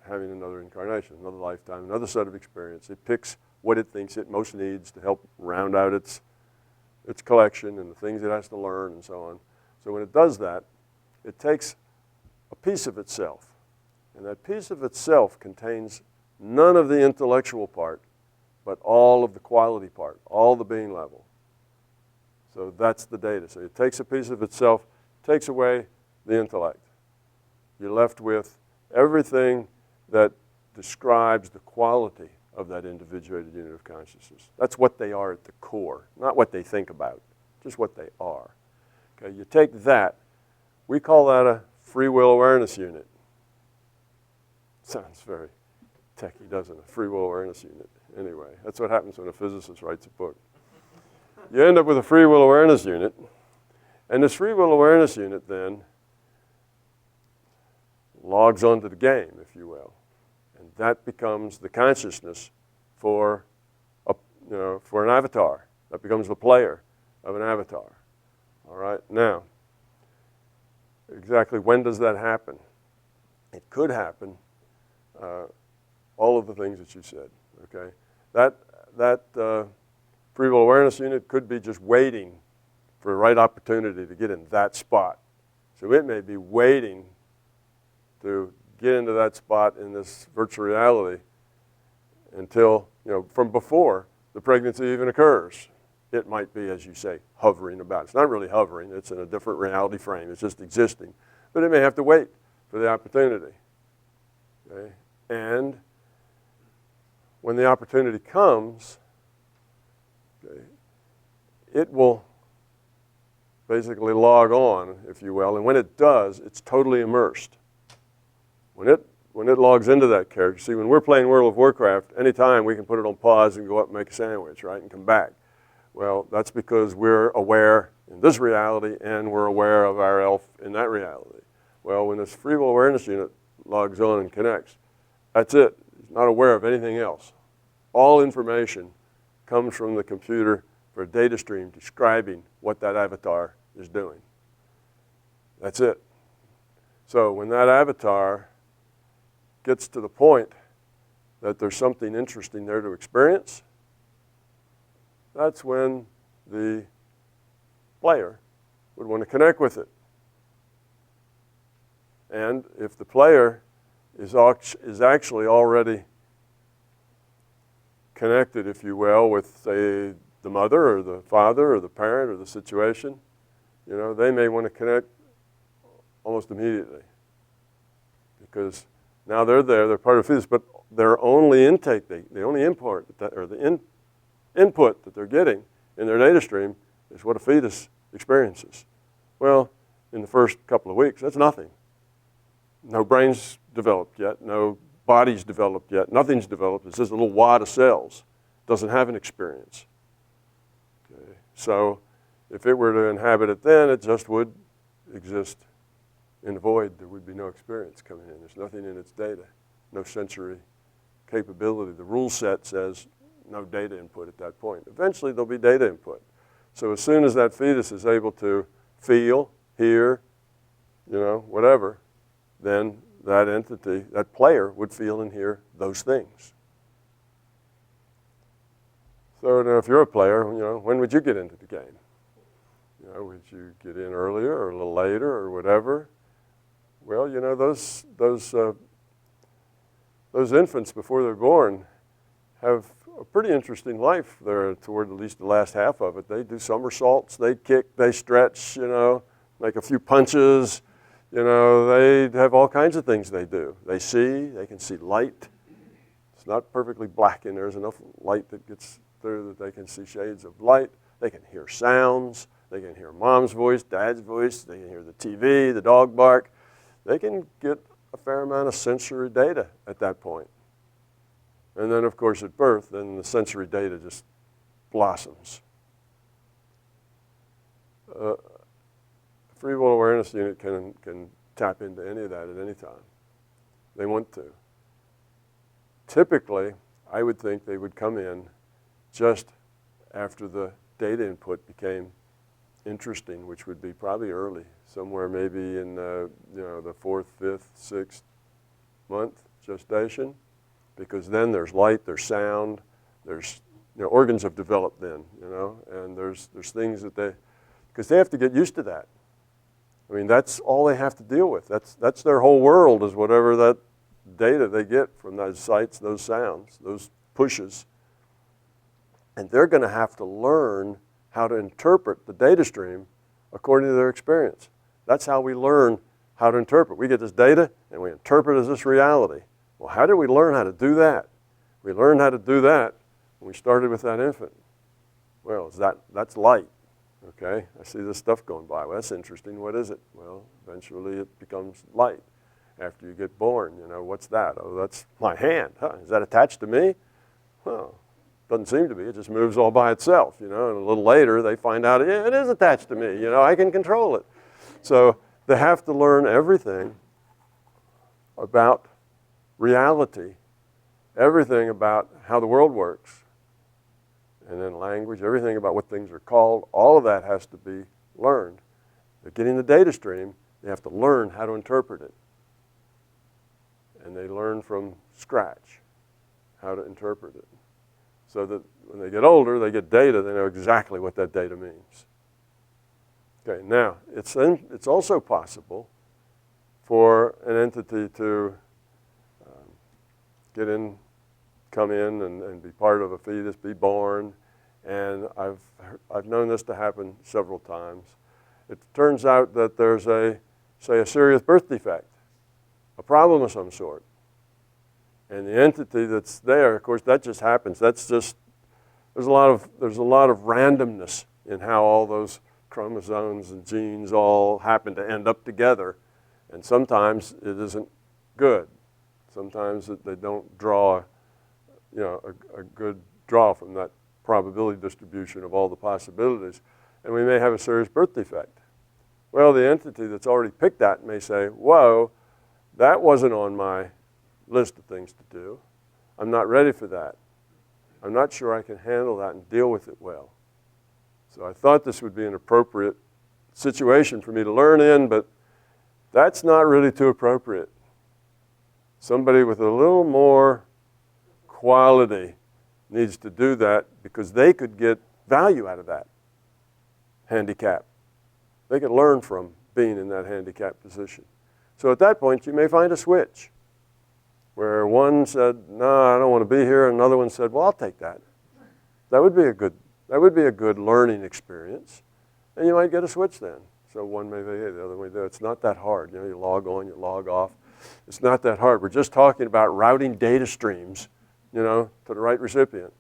having another incarnation, another lifetime, another set of experience. It picks what it thinks it most needs to help round out its collection and the things it has to learn and so on. So when it does that, it takes a piece of itself, and that piece of itself contains none of the intellectual part, but all of the quality part, all the being level. So that's the data. So it takes a piece of itself, takes away the intellect. You're left with everything that describes the quality of that individuated unit of consciousness. That's what they are at the core, not what they think about, just what they are. Okay, you take that, we call that a free will awareness unit. Sounds very techie, doesn't it? Free will awareness unit. Anyway, that's what happens when a physicist writes a book. You end up with a free will awareness unit, and this free will awareness unit then logs onto the game, if you will. And that becomes the consciousness for an avatar. That becomes the player of an avatar. All right, now, exactly when does that happen? It could happen, all of the things that you said, okay? That free will awareness unit could be just waiting for the right opportunity to get in that spot. So it may be waiting to get into that spot in this virtual reality until, from before the pregnancy even occurs. It might be, as you say, hovering about. It's not really hovering. It's in a different reality frame. It's just existing. But it may have to wait for the opportunity. Okay? And when the opportunity comes, okay, it will basically log on, if you will. And when it does, it's totally immersed. When it logs into that character, see, when we're playing World of Warcraft, anytime we can put it on pause and go up and make a sandwich, right, and come back. Well, that's because we're aware in this reality and we're aware of our elf in that reality. Well, when this free will awareness unit logs on and connects, that's it. It's not aware of anything else. All information comes from the computer for a data stream describing what that avatar is doing. That's it. So when that avatar gets to the point that there's something interesting there to experience, that's when the player would want to connect with it. And if the player is actually already connected, if you will, with, say, the mother or the father or the parent or the situation, they may want to connect almost immediately. Because now they're there, they're part of Fetus, but their only intake, the only import, or the input that they're getting in their data stream is what a fetus experiences. Well, in the first couple of weeks, that's nothing. No brain's developed yet, no body's developed yet, nothing's developed. It's just a little wad of cells. Doesn't have an experience. Okay. So if it were to inhabit it then, it just would exist in the void. There would be no experience coming in. There's nothing in its data, no sensory capability. The rule set says no data input at that point. Eventually there'll be data input. So as soon as that fetus is able to feel, hear, whatever, then that entity, that player would feel and hear those things. So now if you're a player, when would you get into the game? Would you get in earlier or a little later or whatever? Well, those infants before they're born have a pretty interesting life there toward at least the last half of it. They do somersaults, they kick, they stretch, make a few punches. They have all kinds of things they do. They can see light. It's not perfectly black in there. There's enough light that gets through that they can see shades of light. They can hear sounds. They can hear mom's voice, dad's voice. They can hear the TV, the dog bark. They can get a fair amount of sensory data at that point. And then, of course, at birth, then the sensory data just blossoms. A free will awareness unit can tap into any of that at any time they want to. Typically, I would think they would come in just after the data input became interesting, which would be probably early, somewhere maybe in the 4th, 5th, 6th month gestation, because then there's light, there's sound, there's organs have developed then, and there's things that because they have to get used to that. I mean, that's all they have to deal with. That's their whole world, is whatever that data they get from those sights, those sounds, those pushes. And they're going to have to learn how to interpret the data stream according to their experience. That's how we learn how to interpret. We get this data and we interpret as this reality. Well, how did we learn how to do that? We learned how to do that when we started with that infant. Well, that's light. Okay, I see this stuff going by. Well, that's interesting. What is it? Well, eventually it becomes light. After you get born, what's that? Oh, that's my hand. Huh? Is that attached to me? Well, doesn't seem to be. It just moves all by itself, and a little later they find out, yeah, it is attached to me. I can control it. So they have to learn everything about reality, everything about how the world works, and then language, everything about what things are called. All of that has to be learned. They're getting the data stream. They have to learn how to interpret it. And they learn from scratch how to interpret it. So that when they get older, they get data, they know exactly what that data means. Okay, now, it's also possible for an entity to come in and be part of a fetus, be born, and I've known this to happen several times. It turns out that there's say a serious birth defect, a problem of some sort. And the entity that's there, of course, that just happens. There's a lot of randomness in how all those chromosomes and genes all happen to end up together. And sometimes it isn't good. Sometimes they don't draw a good draw from that probability distribution of all the possibilities. And we may have a serious birth defect. Well, the entity that's already picked that may say, whoa, that wasn't on my list of things to do. I'm not ready for that. I'm not sure I can handle that and deal with it well. So I thought this would be an appropriate situation for me to learn in, but that's not really too appropriate. Somebody with a little more quality needs to do that, because they could get value out of that handicap. They could learn from being in that handicapped position. So at that point, you may find a switch where one said, no, I don't want to be here, and another one said, well, I'll take that. That would be a good learning experience, and you might get a switch then. So one may be, hey, the other may do. It's not that hard. You log on, you log off. It's not that hard. We're just talking about routing data streams, to the right recipient.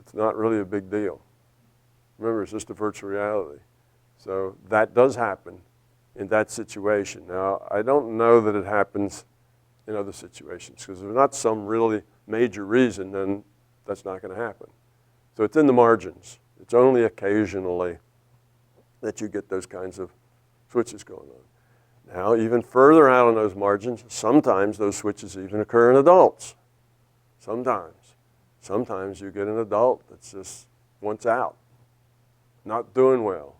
It's not really a big deal. Remember, it's just a virtual reality. So that does happen in that situation. Now, I don't know that it happens in other situations, because if there's not some really major reason, then that's not going to happen. So it's in the margins. It's only occasionally that you get those kinds of switches going on. Now, even further out on those margins, sometimes those switches even occur in adults. Sometimes. Sometimes you get an adult that's just wants out, not doing well,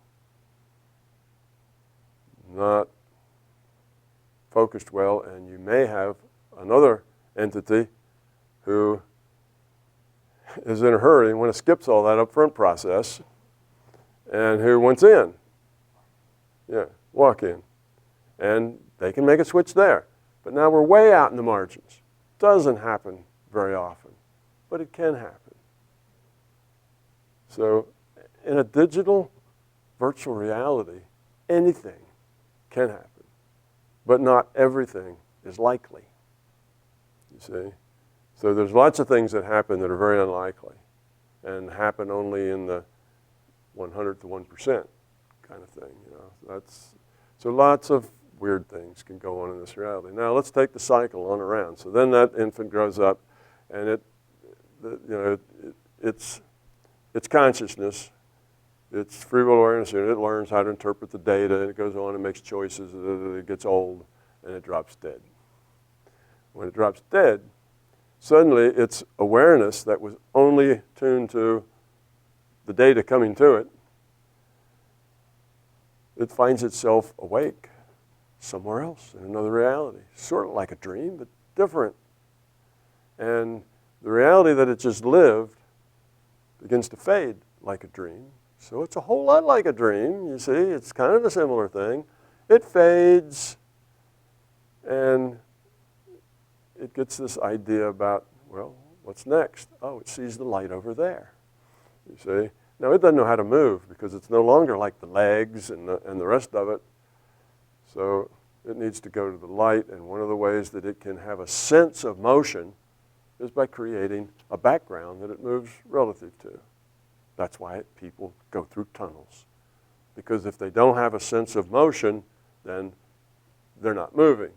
not focused well, and you may have another entity who is in a hurry and want to skip all that upfront process and who wants in. Yeah, walk in. And they can make a switch there. But now we're way out in the margins. Doesn't happen very often, but it can happen. So in a digital virtual reality, anything can happen, but not everything is likely, you see. So there's lots of things that happen that are very unlikely and happen only in the 100th of 1% kind of thing, you know. So lots of weird things can go on in this reality. Now let's take the cycle on around. So then that infant grows up, and it's consciousness, it's free will awareness unit. It learns how to interpret the data, and it goes on and makes choices. It gets old, and it drops dead. When it drops dead, suddenly its awareness that was only tuned to the data coming to it, it finds itself awake somewhere else in another reality, sort of like a dream, but different. And the reality that it just lived begins to fade like a dream. So it's a whole lot like a dream, you see. It's kind of a similar thing. It fades, and it gets this idea about, well, what's next? Oh, it sees the light over there, you see. Now, it doesn't know how to move because it's no longer like the legs and the rest of it. So it needs to go to the light, and one of the ways that it can have a sense of motion is by creating a background that it moves relative to. That's why people go through tunnels. Because if they don't have a sense of motion, then they're not moving.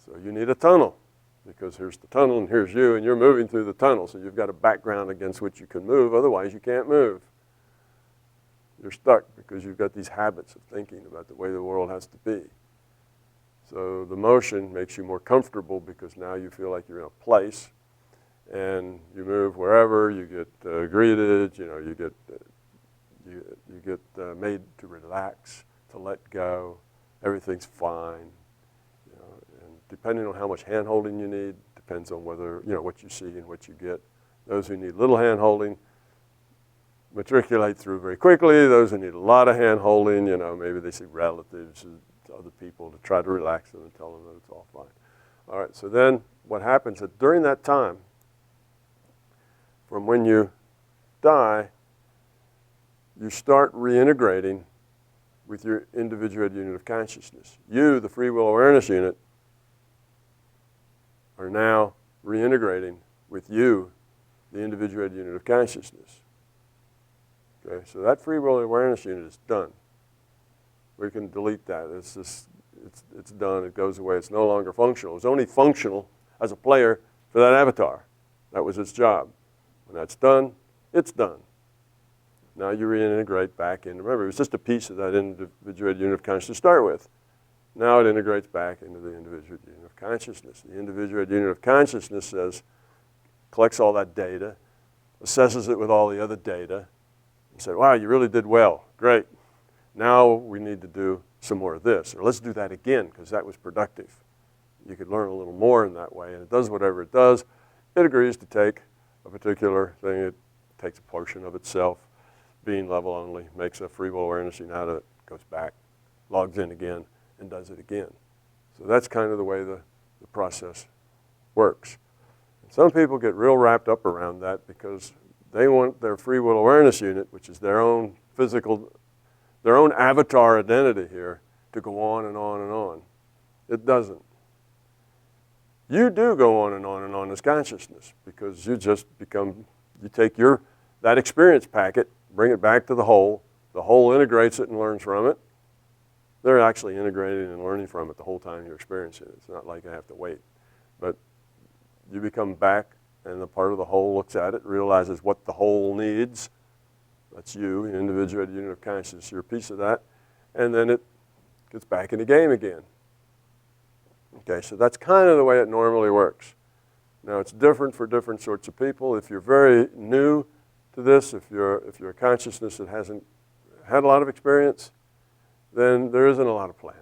So you need a tunnel, because here's the tunnel and here's you, and you're moving through the tunnel, so you've got a background against which you can move, otherwise you can't move. You're stuck because you've got these habits of thinking about the way the world has to be. So the motion makes you more comfortable because now you feel like you're in a place, and you move wherever, you get greeted, you know, you get made to relax, to let go, everything's fine. You know, and depending on how much hand-holding you need, depends on whether, you know, what you see and what you get. Those who need little hand-holding matriculate through very quickly. Those who need a lot of hand-holding, you know, maybe they see relatives, other people to try to relax them and tell them that it's all fine. All right, so then what happens is during that time, from when you die, you start reintegrating with your individuated unit of consciousness. You, the free will awareness unit, are now reintegrating with you, the individuated unit of consciousness. Okay, so that free will awareness unit is done. We can delete that. It's done. It goes away. It's no longer functional. It's only functional as a player for that avatar. That was its job. When that's done, it's done. Now you reintegrate back in. Remember, it was just a piece of that individuated unit of consciousness to start with. Now it integrates back into the individuated unit of consciousness. The individuated unit of consciousness collects all that data, assesses it with all the other data, and said, wow, you really did well. Great. Now we need to do some more of this. Or let's do that again, because that was productive. You could learn a little more in that way, and it does whatever it does. It agrees to take a particular thing. It takes a portion of itself, being level only, makes a free will awareness unit out of it, goes back, logs in again, and does it again. So that's kind of the way the process works. And some people get real wrapped up around that because they want their free will awareness unit, which is their own physical, their own avatar identity here, to go on and on and on. It doesn't. You do go on and on and on as consciousness, because you just become, you take that experience packet, bring it back to the whole integrates it and learns from it. They're actually integrating and learning from it the whole time you're experiencing it. It's not like I have to wait. But you become back and the part of the whole looks at it, realizes what the whole needs. That's you, an individuated unit of consciousness. You're a piece of that. And then it gets back in the game again. Okay, so that's kind of the way it normally works. Now, it's different for different sorts of people. If you're very new to this, if you're a consciousness that hasn't had a lot of experience, then there isn't a lot of planning.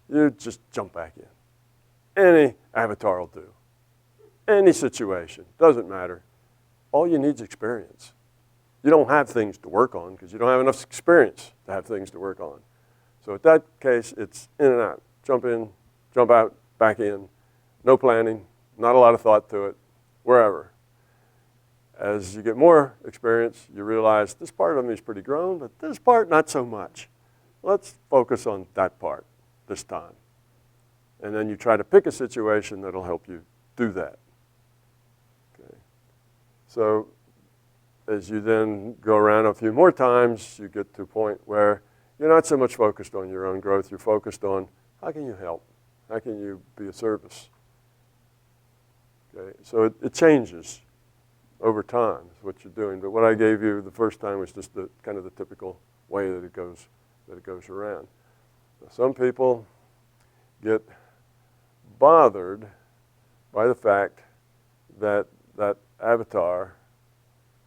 You just jump back in. Any avatar will do. Any situation, doesn't matter. All you need is experience. You don't have things to work on because you don't have enough experience to have things to work on. So in that case, it's in and out. Jump in, jump out, back in. No planning, not a lot of thought to it, wherever. As you get more experience, you realize this part of me is pretty grown, but this part, not so much. Let's focus on that part this time. And then you try to pick a situation that'll help you do that. Okay. So as you then go around a few more times, you get to a point where you're not so much focused on your own growth. You're focused on how can you help? How can you be of service? Okay. So it changes over time is what you're doing. But what I gave you the first time was just the kind of the typical way that it goes around. Now, some people get bothered by the fact that that avatar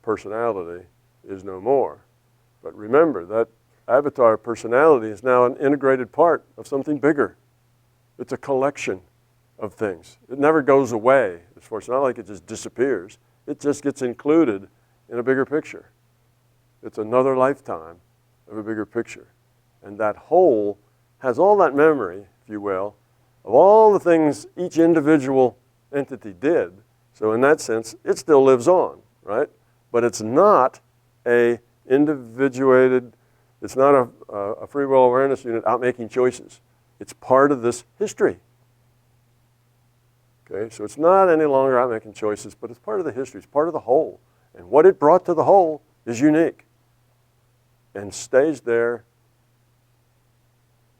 personality is no more. But remember, that avatar personality is now an integrated part of something bigger. It's a collection of things. It never goes away. It's not like it just disappears. It just gets included in a bigger picture. It's another lifetime of a bigger picture. And that whole has all that memory, if you will, of all the things each individual entity did. So in that sense, it still lives on, right? But it's not a individuated, it's not a free will awareness unit out making choices. It's part of this history. Okay, so it's not any longer out making choices, but it's part of the history. It's part of the whole. And what it brought to the whole is unique and stays there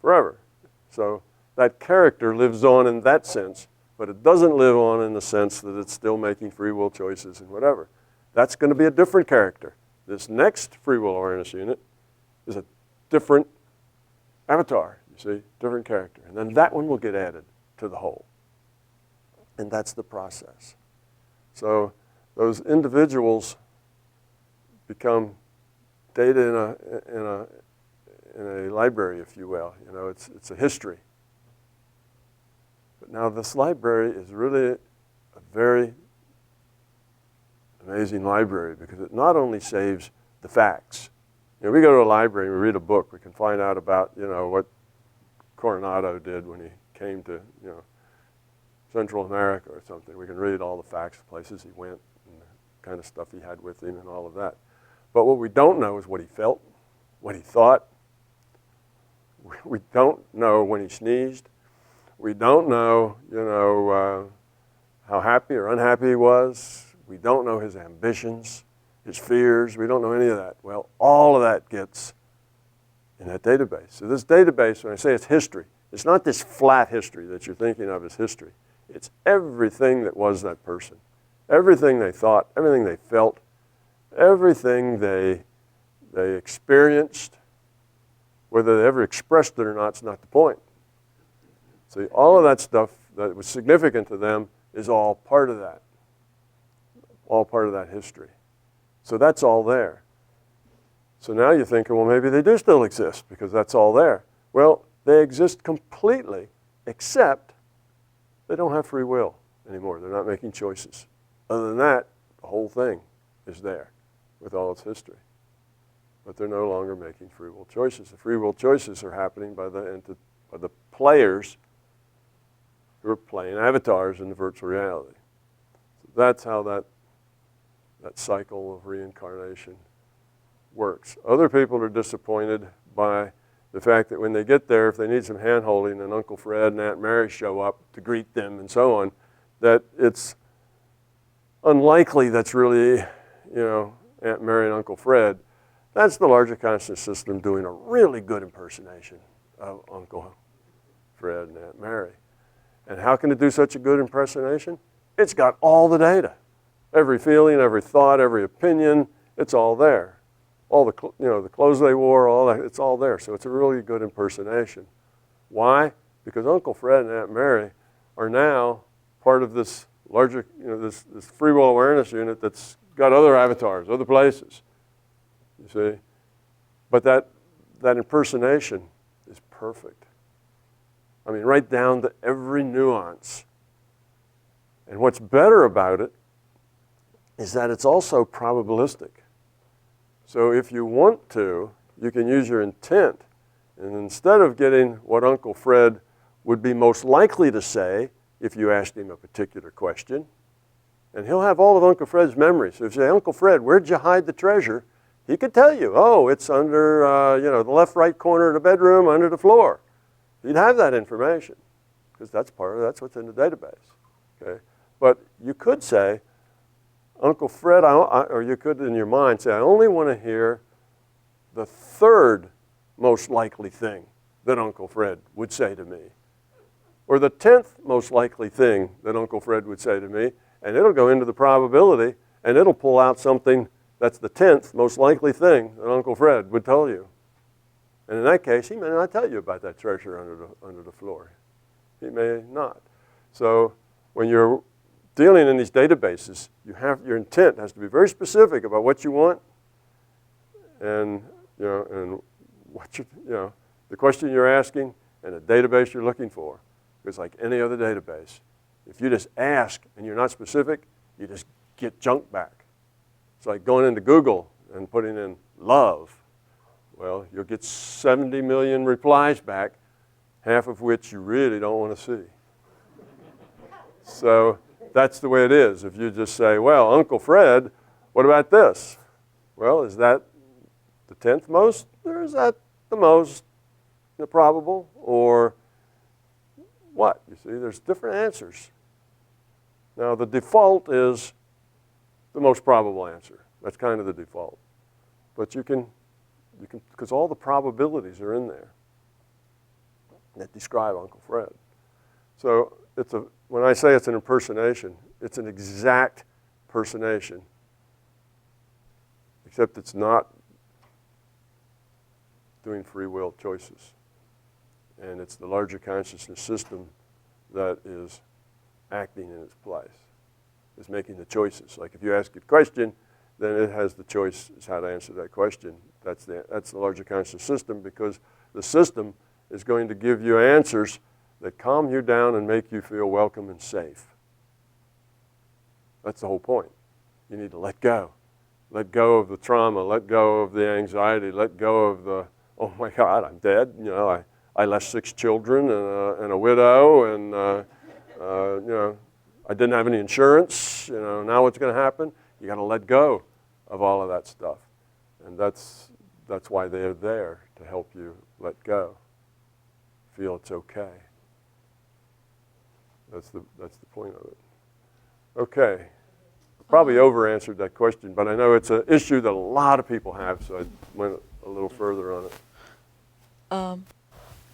forever. So that character lives on in that sense, but it doesn't live on in the sense that it's still making free will choices and whatever. That's going to be a different character. This next free will awareness unit is a different avatar, you see, different character. And then that one will get added to the whole. And that's the process. So those individuals become data in a library, if you will. You know, it's a history. But now this library is really a very amazing library because it not only saves the facts. You know, we go to a library and we read a book. We can find out about, you know, what Coronado did when he came to, you know, Central America or something. We can read all the facts, the places he went, and the kind of stuff he had with him and all of that. But what we don't know is what he felt, what he thought. We don't know when he sneezed. We don't know, you know, how happy or unhappy he was. We don't know his ambitions, his fears. We don't know any of that. Well, all of that gets in that database. So this database, when I say it's history, it's not this flat history that you're thinking of as history. It's everything that was that person, everything they thought, everything they felt, everything they experienced. Whether they ever expressed it or not is not the point. See, all of that stuff that was significant to them is all part of that, all part of that history. So that's all there. So now you're thinking, well, maybe they do still exist because that's all there. Well, they exist completely, except they don't have free will anymore. They're not making choices. Other than that, the whole thing is there with all its history. But they're no longer making free will choices. The free will choices are happening by the players who are playing avatars in the virtual reality. So that's how that cycle of reincarnation works. Other people are disappointed by the fact that when they get there, if they need some hand-holding and Uncle Fred and Aunt Mary show up to greet them and so on, that it's unlikely that's really, you know, Aunt Mary and Uncle Fred. That's the larger consciousness system doing a really good impersonation of Uncle Fred and Aunt Mary. And how can it do such a good impersonation? it's got all the data. Every feeling, every thought, every opinion, it's all there. All the, the clothes they wore, all that, it's all there. So it's a really good impersonation. Why? Because Uncle Fred and Aunt Mary are now part of this larger, this free will awareness unit that's got other avatars, other places, you see. But that impersonation is perfect. I mean, right down to every nuance. And what's better about it is that it's also probabilistic. So if you want to, you can use your intent. And instead of getting what Uncle Fred would be most likely to say if you asked him a particular question, and he'll have all of Uncle Fred's memories. So if you say, Uncle Fred, where'd you hide the treasure? He could tell you, oh, it's under, the left right corner of the bedroom, under the floor. He'd have that information because that's what's in the database. Okay, but you could say, Uncle Fred, or you could in your mind say, I only want to hear the third most likely thing that Uncle Fred would say to me, or the 10th most likely thing that Uncle Fred would say to me, and it'll go into the probability, and it'll pull out something that's the 10th most likely thing that Uncle Fred would tell you. And in that case, he may not tell you about that treasure under the floor. He may not. So when you're dealing in these databases, your intent has to be very specific about what you want, and and what the question you're asking and the database you're looking for. It's like any other database. If you just ask and you're not specific, you just get junk back. It's like going into Google and putting in love. Well, you'll get 70 million replies back, half of which you really don't want to see. So that's the way it is. If you just say, well, Uncle Fred, what about this? Well, is that the 10th most, or is that the most probable, or what? You see, there's different answers. Now, the default is the most probable answer. That's kind of the default. But you can, because all the probabilities are in there that describe Uncle Fred. So when I say it's an impersonation, it's an exact personation, except it's not doing free will choices. And it's the larger consciousness system that is acting in its place, is making the choices. Like if you ask a question, then it has the choice as how to answer that question. That's the larger consciousness system, because the system is going to give you answers that calm you down and make you feel welcome and safe. That's the whole point. You need to let go. Let go of the trauma, let go of the anxiety, let go of the, oh my God, I'm dead. I left 6 children and a widow, and I didn't have any insurance. Now what's going to happen? You got to let go of all of that stuff, and that's why they're there, to help you let go. Feel it's okay. That's the point of it. Okay. Probably over-answered that question, but I know it's an issue that a lot of people have, so I went a little further on it.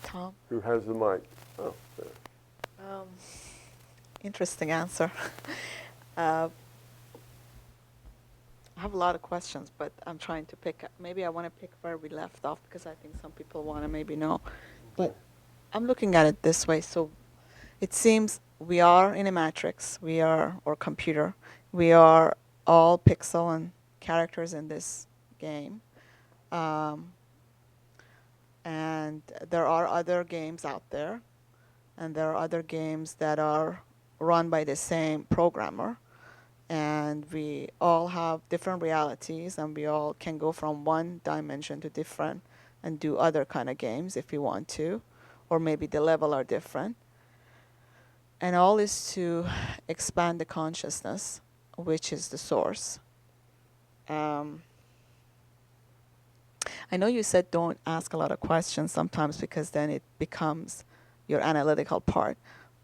Tom? Who has the mic? Oh, there. Interesting answer. I have a lot of questions, but I'm trying to pick. Maybe I want to pick where we left off, because I think some people want to maybe know. But I'm looking at it this way. So it seems we are in a matrix, or computer. We are all pixel and characters in this game. And there are other games out there, and there are other games that are run by the same programmer. And we all have different realities, and we all can go from one dimension to different and do other kind of games if we want to, or maybe the level are different. And all is to expand the consciousness, which is the source. I know you said don't ask a lot of questions sometimes, because then it becomes your analytical part.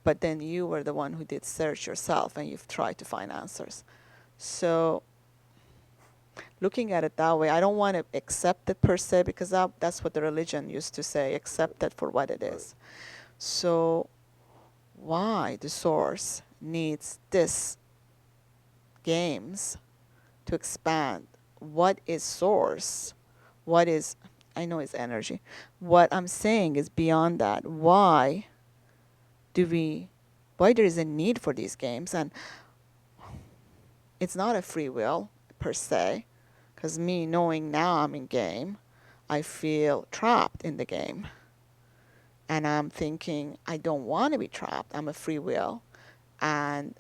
But then you were the one who did search yourself, and you've tried to find answers. So looking at it that way, I don't want to accept it per se, because that's what the religion used to say, accept it for what it is. So why the source needs this games to expand. What is source? What is, I know it's energy. What I'm saying is beyond that. Why there is a need for these games? And it's not a free will per se, because me knowing now I'm in game, I feel trapped in the game. And I'm thinking, I don't want to be trapped. I'm a free will. And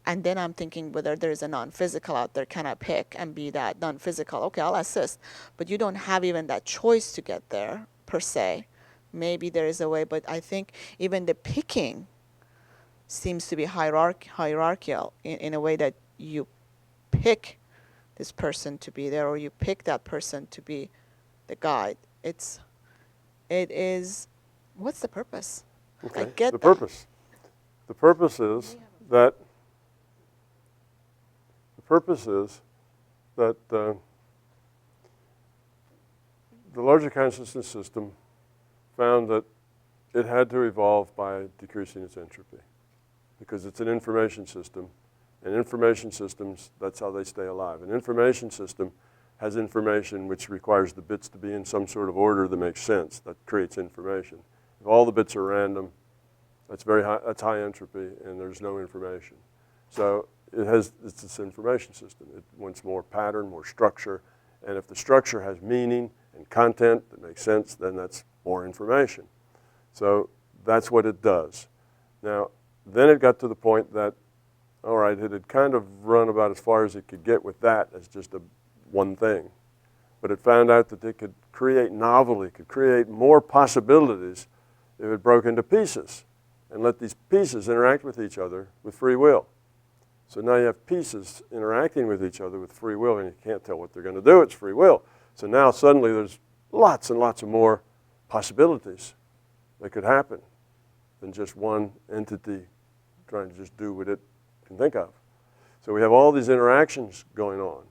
then I'm thinking whether there's a non-physical out there, can I pick and be that non-physical? Okay, I'll assist. But you don't have even that choice to get there, per se. Maybe there is a way, but I think even the picking seems to be hierarchical in a way that you pick this person to be there, or you pick that person to be the guide. It is, what's the purpose? Okay. I get the that. purpose. The purpose is that the larger consciousness system found that it had to evolve by decreasing its entropy, because it's an information system, and information systems, that's how they stay alive. An information system has information which requires the bits to be in some sort of order that makes sense, that creates information. If all the bits are random, that's high entropy, and there's no information. So it's this information system. It wants more pattern, more structure, and if the structure has meaning and content that makes sense, then that's more information. So that's what it does. Now, then it got to the point that, all right, it had kind of run about as far as it could get with that as just one thing. But it found out that it could create novelty, could create more possibilities if it broke into pieces and let these pieces interact with each other with free will. So now you have pieces interacting with each other with free will, and you can't tell what they're going to do. It's free will. So now suddenly there's lots and lots of more possibilities that could happen than just one entity trying to just do what it can think of. So we have all these interactions going on,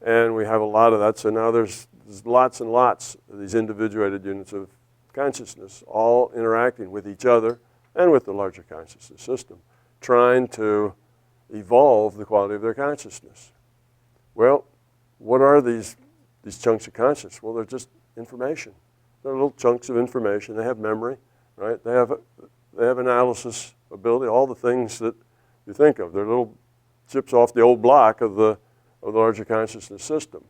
and we have a lot of that. So now there's lots and lots of these individuated units of consciousness all interacting with each other and with the larger consciousness system, trying to evolve the quality of their consciousness. Well, what are these chunks of consciousness? Well, they're just information. They're little chunks of information. They have memory, right? They have analysis ability, all the things that you think of. They're little chips off the old block of the larger consciousness system.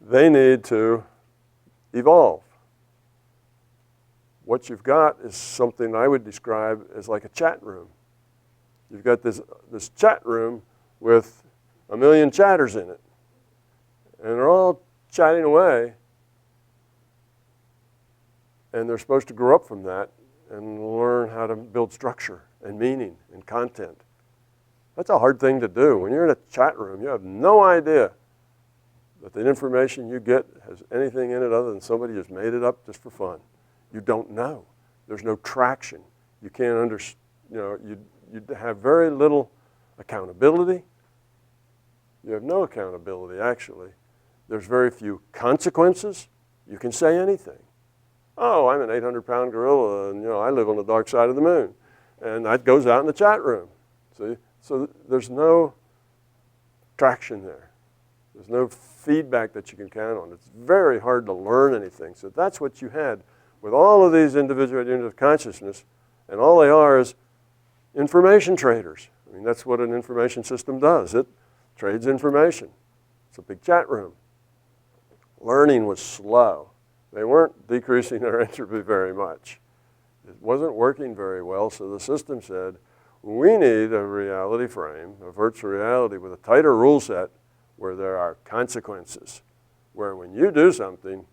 They need to evolve. What you've got is something I would describe as like a chat room. You've got this chat room with 1 million chatters in it. And they're all chatting away. And they're supposed to grow up from that and learn how to build structure and meaning and content. That's a hard thing to do. When you're in a chat room, you have no idea that the information you get has anything in it other than somebody just made it up just for fun. You don't know. There's no traction. You can't understand, you have very little accountability. You have no accountability, actually. There's very few consequences. You can say anything. Oh, I'm an 800-pound gorilla, and I live on the dark side of the moon. And that goes out in the chat room. See? So there's no traction there. There's no feedback that you can count on. It's very hard to learn anything. So that's what you had with all of these individual units of consciousness, and all they are is information traders. I mean, that's what an information system does. It trades information. It's a big chat room. Learning was slow. They weren't decreasing their entropy very much. It wasn't working very well, so the system said, we need a reality frame, a virtual reality with a tighter rule set where there are consequences, where when you do something,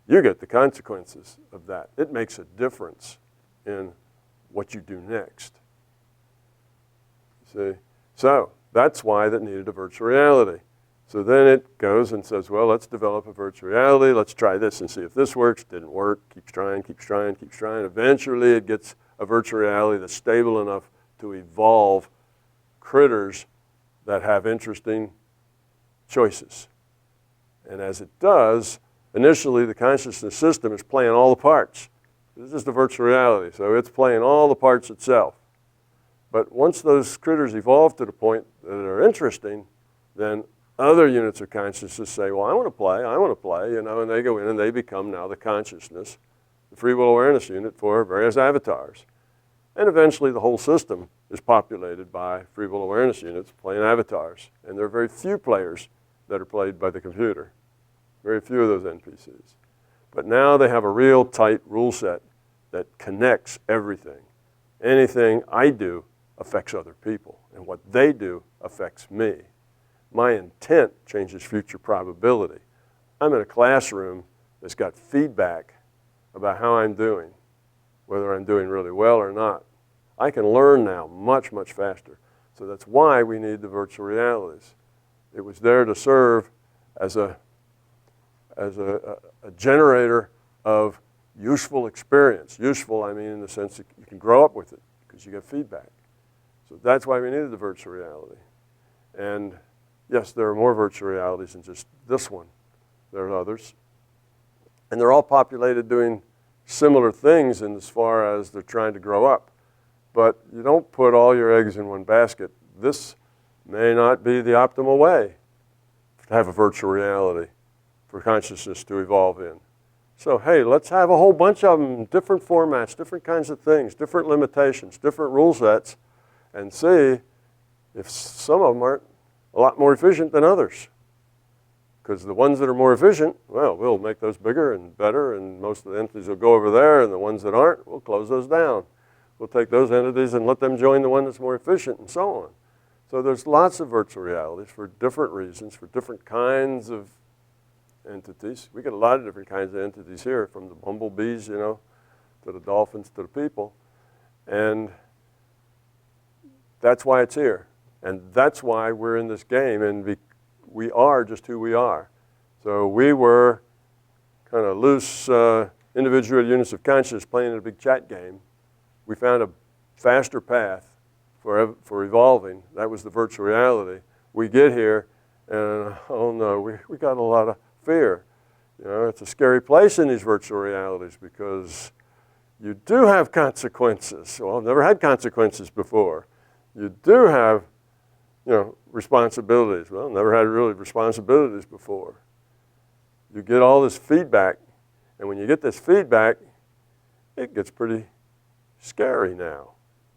you get the consequences of that. It makes a difference in what you do next. See? So that's why that needed a virtual reality. So then it goes and says, well, let's develop a virtual reality. Let's try this and see if this works. Didn't work. Keeps trying, keeps trying, keeps trying. Eventually it gets a virtual reality that's stable enough to evolve critters that have interesting choices. And as it does, initially the consciousness system is playing all the parts. This is the virtual reality, so it's playing all the parts itself. But once those critters evolve to the point that are interesting, then other units of consciousness say, well, I want to play, you know, and they go in and they become now the consciousness, the free will awareness unit for various avatars. And eventually the whole system is populated by free will awareness units playing avatars. And there are very few players that are played by the computer. Very few of those NPCs. But now they have a real tight rule set that connects everything. Anything I do affects other people, and what they do affects me. My intent changes future probability. I'm in a classroom that's got feedback about how I'm doing, whether I'm doing really well or not. I can learn now much, much faster. So that's why we need the virtual realities. It was there to serve as a generator of useful experience. Useful, I mean, in the sense that you can grow up with it because you get feedback. So that's why we needed the virtual reality. And yes, there are more virtual realities than just this one. There are others. And they're all populated doing similar things in as far as they're trying to grow up. But you don't put all your eggs in one basket. This may not be the optimal way to have a virtual reality for consciousness to evolve in. So, hey, let's have a whole bunch of them, different formats, different kinds of things, different limitations, different rule sets, and see if some of them aren't a lot more efficient than others. Because the ones that are more efficient, well, we'll make those bigger and better, and most of the entities will go over there, and the ones that aren't, we'll close those down. We'll take those entities and let them join the one that's more efficient, and so on. So there's lots of virtual realities for different reasons, for different kinds of entities. We get a lot of different kinds of entities here, from the bumblebees, you know, to the dolphins, to the people. And that's why it's here. And that's why we're in this game, and we are just who we are. So we were kind of loose individual units of consciousness playing in a big chat game. We found a faster path for evolving. That was the virtual reality. We get here, and oh no, we got a lot of fear. You know, it's a scary place in these virtual realities because you do have consequences. Well, I've never had consequences before. You do have, you know, responsibilities. Well, never had really responsibilities before. You get all this feedback, and when you get this feedback, it gets pretty scary now.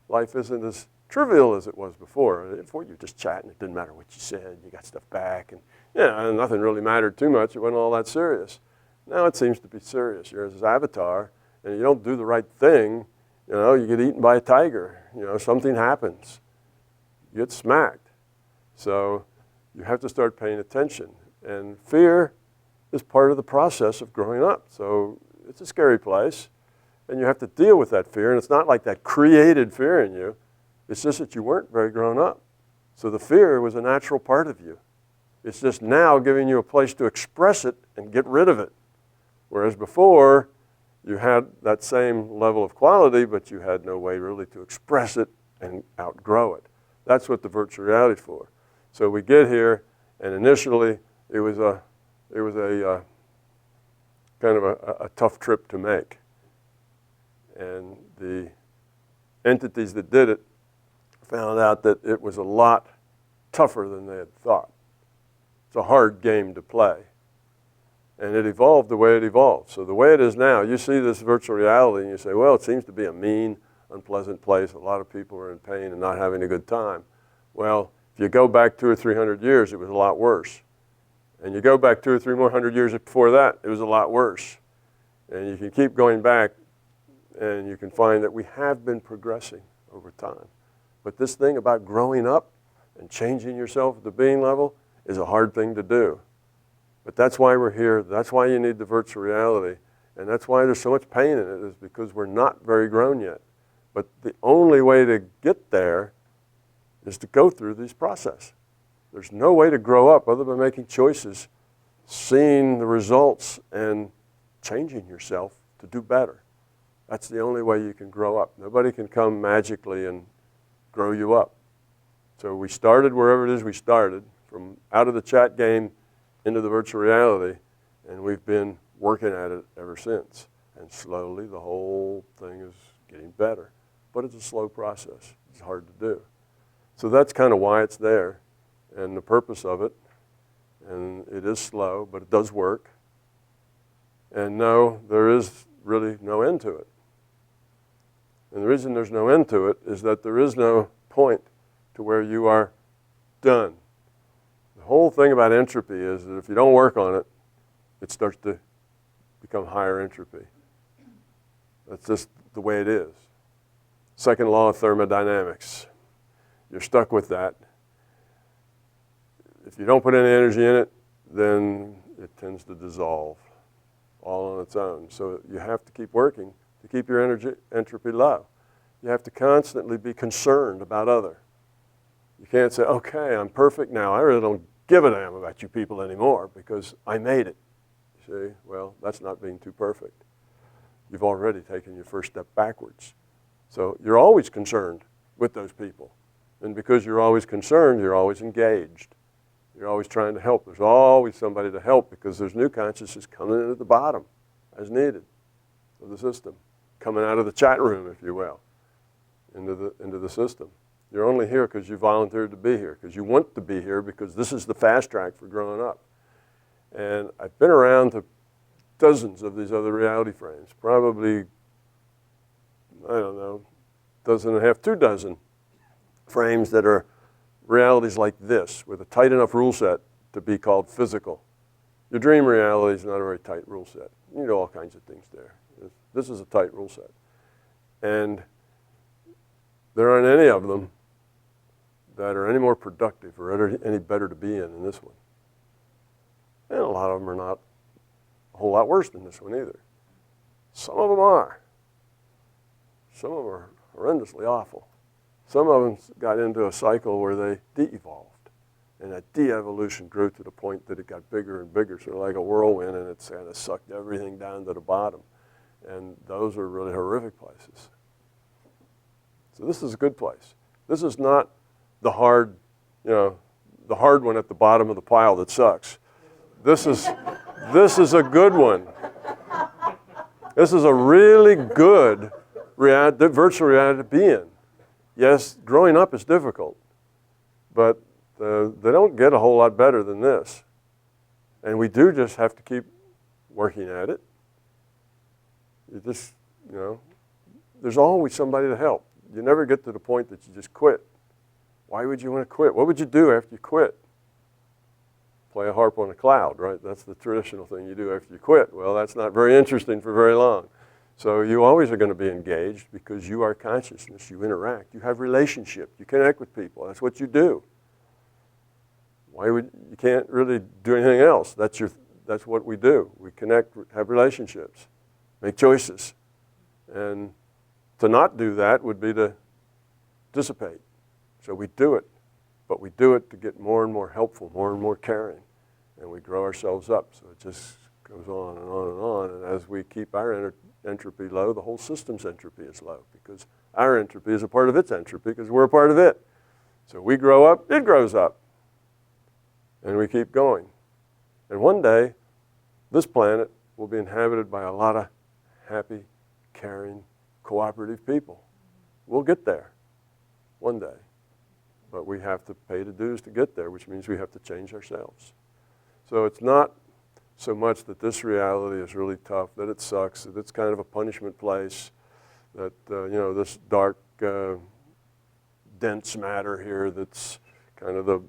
Life isn't as trivial as it was before. Before you were just chatting, it didn't matter what you said, you got stuff back, and yeah, nothing really mattered too much. It wasn't all that serious. Now it seems to be serious. You're this avatar, and you don't do the right thing, you know, you get eaten by a tiger. You know, something happens. You get smacked. So you have to start paying attention. And fear is part of the process of growing up. So it's a scary place, and you have to deal with that fear. And it's not like that created fear in you. It's just that you weren't very grown up. So the fear was a natural part of you. It's just now giving you a place to express it and get rid of it. Whereas before, you had that same level of quality, but you had no way really to express it and outgrow it. That's what the virtual reality is for. So we get here, and initially it was a kind of a tough trip to make. And the entities that did it found out that it was a lot tougher than they had thought. It's a hard game to play. And it evolved the way it evolved. So the way it is now, you see this virtual reality and you say, well, it seems to be a mean, unpleasant place. A lot of people are in pain and not having a good time. Well, if you go back 200 or 300 years, it was a lot worse. And you go back 200 or 300 years before that, it was a lot worse. And you can keep going back, and you can find that we have been progressing over time. But this thing about growing up and changing yourself at the being level is a hard thing to do. But that's why we're here. That's why you need the virtual reality. And that's why there's so much pain in it, is because we're not very grown yet. But the only way to get there is to go through these processes. There's no way to grow up other than making choices, seeing the results, and changing yourself to do better. That's the only way you can grow up. Nobody can come magically and grow you up. So we started wherever it is we started, from out of the chat game into the virtual reality, and we've been working at it ever since. And slowly the whole thing is getting better. but it's a slow process. It's hard to do. So that's kind of why it's there and the purpose of it. And it is slow, but it does work. And no, there is really no end to it. And the reason there's no end to it is that there is no point to where you are done. The whole thing about entropy is that if you don't work on it, it starts to become higher entropy. That's just the way it is. Second law of thermodynamics. You're stuck with that. If you don't put any energy in it, then it tends to dissolve all on its own. So you have to keep working to keep your entropy low. You have to constantly be concerned about other. You can't say, okay, I'm perfect now. I really don't give a damn about you people anymore because I made it. You see? Well, that's not being too perfect. You've already taken your first step backwards. So you're always concerned with those people. And because you're always concerned, you're always engaged. You're always trying to help. There's always somebody to help because there's new consciousness coming in at the bottom as needed of the system, coming out of the chat room, if you will, into the system. You're only here because you volunteered to be here, because you want to be here, because this is the fast track for growing up. And I've been around to dozens of these other reality frames, probably, I don't know, dozen and a half, 2 dozen frames that are realities like this, with a tight enough rule set to be called physical. Your dream reality is not a very tight rule set. You do all kinds of things there. This is a tight rule set. And there aren't any of them that are any more productive or any better to be in than this one. And a lot of them are not a whole lot worse than this one either. Some of them are. Some of them are horrendously awful. Some of them got into a cycle where they de-evolved. And that de-evolution grew to the point that it got bigger and bigger, sort of like a whirlwind, and it kind of sucked everything down to the bottom. And those are really horrific places. So this is a good place. This is not the hard, the hard one at the bottom of the pile that sucks. This is a good one. This is a really good virtual reality to be in. Yes, growing up is difficult, but they don't get a whole lot better than this. And we do just have to keep working at it. You just, there's always somebody to help. You never get to the point that you just quit. Why would you want to quit? What would you do after you quit? Play a harp on a cloud, right? That's the traditional thing you do after you quit. Well, that's not very interesting for very long. So you always are going to be engaged because you are consciousness. You interact. You have relationship. You connect with people. That's what you do. You can't really do anything else. That's what we do. We connect, have relationships, make choices. And to not do that would be to dissipate. So we do it, but we do it to get more and more helpful, more and more caring, and we grow ourselves up. So it just goes on and on and on. And as we keep our entropy low, the whole system's entropy is low because our entropy is a part of its entropy because we're a part of it. So we grow up, it grows up, and we keep going. And one day, this planet will be inhabited by a lot of happy, caring, cooperative people. We'll get there one day. But we have to pay the dues to get there, which means we have to change ourselves. So it's not so much that this reality is really tough, that it sucks, that it's kind of a punishment place, that, this dark, dense matter here that's kind of the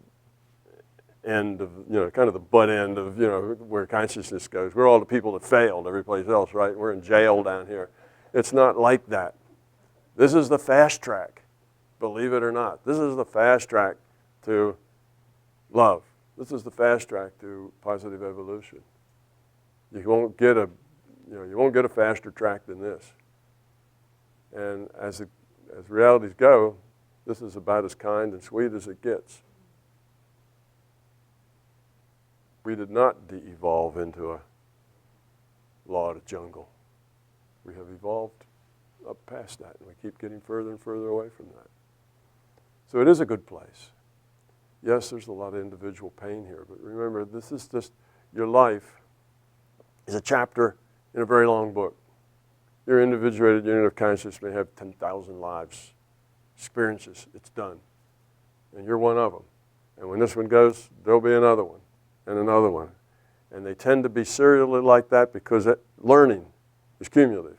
end of, kind of the butt end of, where consciousness goes. We're all the people that failed every place else, right? We're in jail down here. It's not like that. This is the fast track. Believe it or not. This is the fast track to love. This is the fast track to positive evolution. You won't get a faster track than this. And as realities go, this is about as kind and sweet as it gets. We did not de-evolve into a law of the jungle. We have evolved up past that, and we keep getting further and further away from that. So it is a good place. Yes, there's a lot of individual pain here, but remember, this is just, your life is a chapter in a very long book. Your individuated unit of consciousness may have 10,000 lives, experiences. It's done. And you're one of them. And when this one goes, there'll be another one and another one. And they tend to be serially like that because learning is cumulative.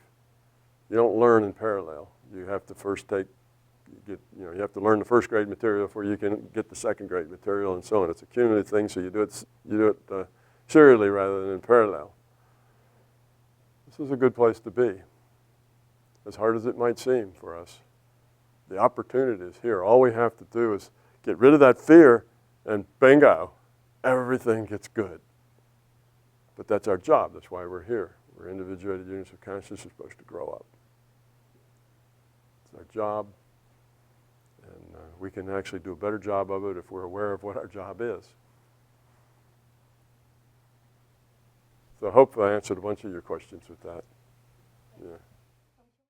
You don't learn in parallel. You have to first you have to learn the first grade material before you can get the second grade material and so on. It's a cumulative thing, so you do it serially rather than in parallel. This is a good place to be, as hard as it might seem for us. The opportunity is here. All we have to do is get rid of that fear, and bingo, everything gets good. But that's our job. That's why we're here. We're individuated units of consciousness are supposed to grow up. It's our job, and we can actually do a better job of it if we're aware of what our job is. So hopefully I answered a bunch of your questions with that. Yeah.